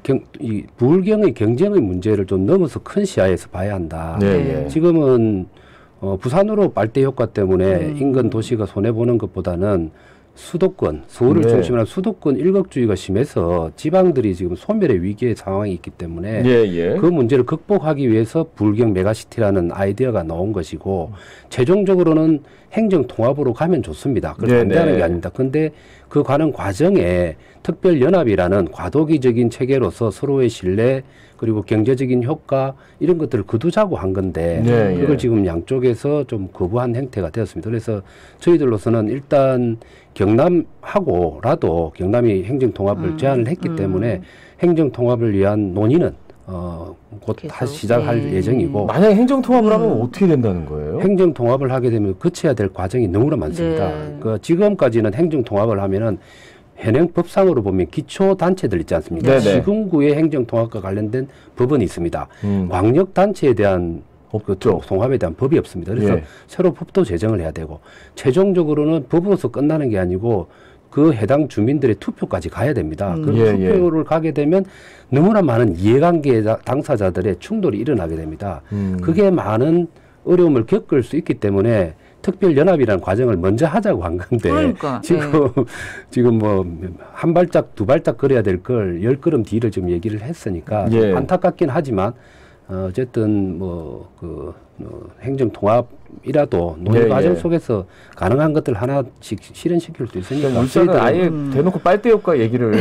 부울경의 경쟁의 문제를 좀 넘어서 큰 시야에서 봐야 한다. 지금은 부산으로 빨대 효과 때문에 인근 도시가 손해보는 것보다는 수도권, 서울을 중심으로 한 수도권 일극주의가 심해서 지방들이 지금 소멸의 위기의 상황이 있기 때문에 그 문제를 극복하기 위해서 부울경 메가시티라는 아이디어가 나온 것이고 최종적으로는 행정통합으로 가면 좋습니다. 그걸 반대하는 게 아닙니다. 근데 그 가는 과정에 특별연합이라는 과도기적인 체계로서 서로의 신뢰 그리고 경제적인 효과 이런 것들을 거두자고 한 건데 그걸 지금 양쪽에서 좀 거부한 형태가 되었습니다. 그래서 저희들로서는 일단 경남하고라도 경남이 행정통합을 제안을 했기 때문에 행정통합을 위한 논의는 곧 다시 시작할 예정이고 만약에 행정통합을 하면 어떻게 된다는 거예요? 행정통합을 하게 되면 거쳐야 될 과정이 너무나 많습니다. 지금까지는 행정통합을 하면은 현행법상으로 보면 기초단체들 있지 않습니까? 시군구의 행정통합과 관련된 법원이 있습니다. 광역단체에 대한 통합에 대한 법이 없습니다. 그래서 새로 법도 제정을 해야 되고 최종적으로는 법으로서 끝나는 게 아니고 그 해당 주민들의 투표까지 가야 됩니다. 그 투표를 가게 되면 너무나 많은 이해관계 당사자들의 충돌이 일어나게 됩니다. 그게 많은 어려움을 겪을 수 있기 때문에 특별연합이라는 과정을 먼저 하자고 한 건데 지금 뭐 한 발짝 두 발짝 걸어야 될 걸 10걸음 뒤를 좀 얘기를 했으니까 안타깝긴 하지만 어쨌든 행정통합이라도 논의 과정 속에서 가능한 것들 하나씩 실현시킬 수 있으니까 울산은 아예 대놓고 빨대 효과 얘기를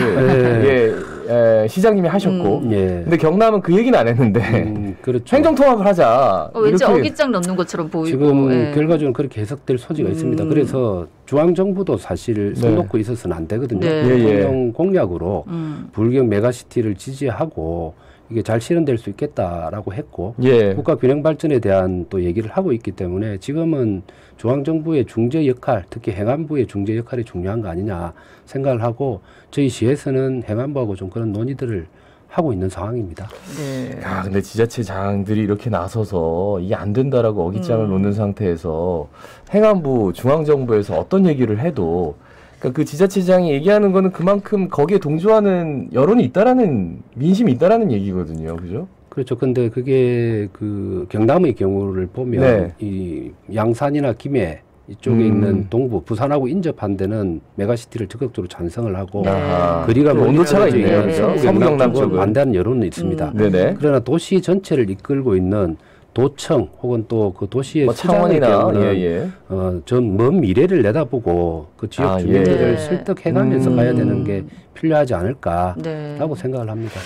시장님이 하셨고, 예. 근데 경남은 그 얘기는 안 했는데 그렇죠. 행정통합을 하자. 왠지 이렇게. 어깃장 넣는 것처럼 보이고. 지금 예. 결과적으로 그렇게 해석될 소지가 있습니다. 그래서 중앙정부도 사실 손 놓고 있어서는 안 되거든요. 네. 대통령 공약으로 불경 메가시티를 지지하고 이게 잘 실현될 수 있겠다라고 했고 예. 국가 균형 발전에 대한 또 얘기를 하고 있기 때문에 지금은 중앙정부의 중재 역할, 특히 행안부의 중재 역할이 중요한 거 아니냐 생각을 하고 저희 시에서는 행안부하고 좀 그런 논의들을 하고 있는 상황입니다. 네. 야, 근데 지자체장들이 이렇게 나서서 이게 안 된다라고 어깃장을 놓는 상태에서 행안부, 중앙정부에서 어떤 얘기를 해도 그러니까 그 지자체장이 얘기하는 거는 그만큼 거기에 동조하는 여론이 있다라는 민심이 있다라는 얘기거든요, 그죠? 그렇죠. 근데 그게 그 경남의 경우를 보면 네. 이 양산이나 김해 이쪽에 있는 동부, 부산하고 인접한 데는 메가시티를 적극적으로 찬성을 하고 아하. 거리가 그 온도차가 멀리 있네요. 떨어져 있는 서부 경남 경남 쪽은 쪽은. 반대하는 여론은 있습니다. 네네. 그러나 도시 전체를 이끌고 있는 도청 혹은 또 그 도시의 뭐 시장의 창원이나 경우는 전 먼 미래를 내다보고 그 지역 주민들을 예. 설득해가면서 가야 되는 게 필요하지 않을까라고 네. 생각을 합니다.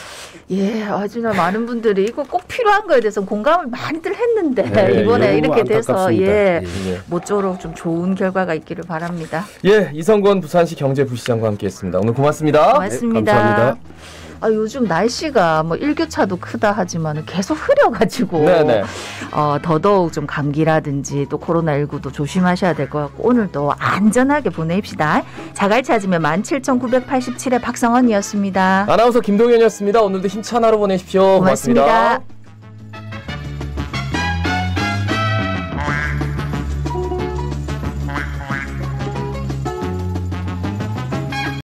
예, 아주나 많은 분들이 이거 꼭 필요한 거에 대해서 공감을 많이들 했는데 네, 이번에 너무 이렇게 돼서 안타깝습니다. 예, 예. 모쪼록 좀 좋은 결과가 있기를 바랍니다. 예, 이성권 부산시 경제부시장과 함께했습니다. 오늘 고맙습니다. 고맙습니다. 감사합니다. 아, 요즘 날씨가 뭐 일교차도 크다 하지만 계속 흐려가지고 네네. 더더욱 좀 감기라든지 또 코로나19도 조심하셔야 될 것 같고 오늘도 안전하게 보내십시다. 자갈치 아침에 17,987의 박성원이었습니다. 아나운서 김동현이었습니다. 오늘도 힘찬 하루 보내십시오. 고맙습니다. 고맙습니다.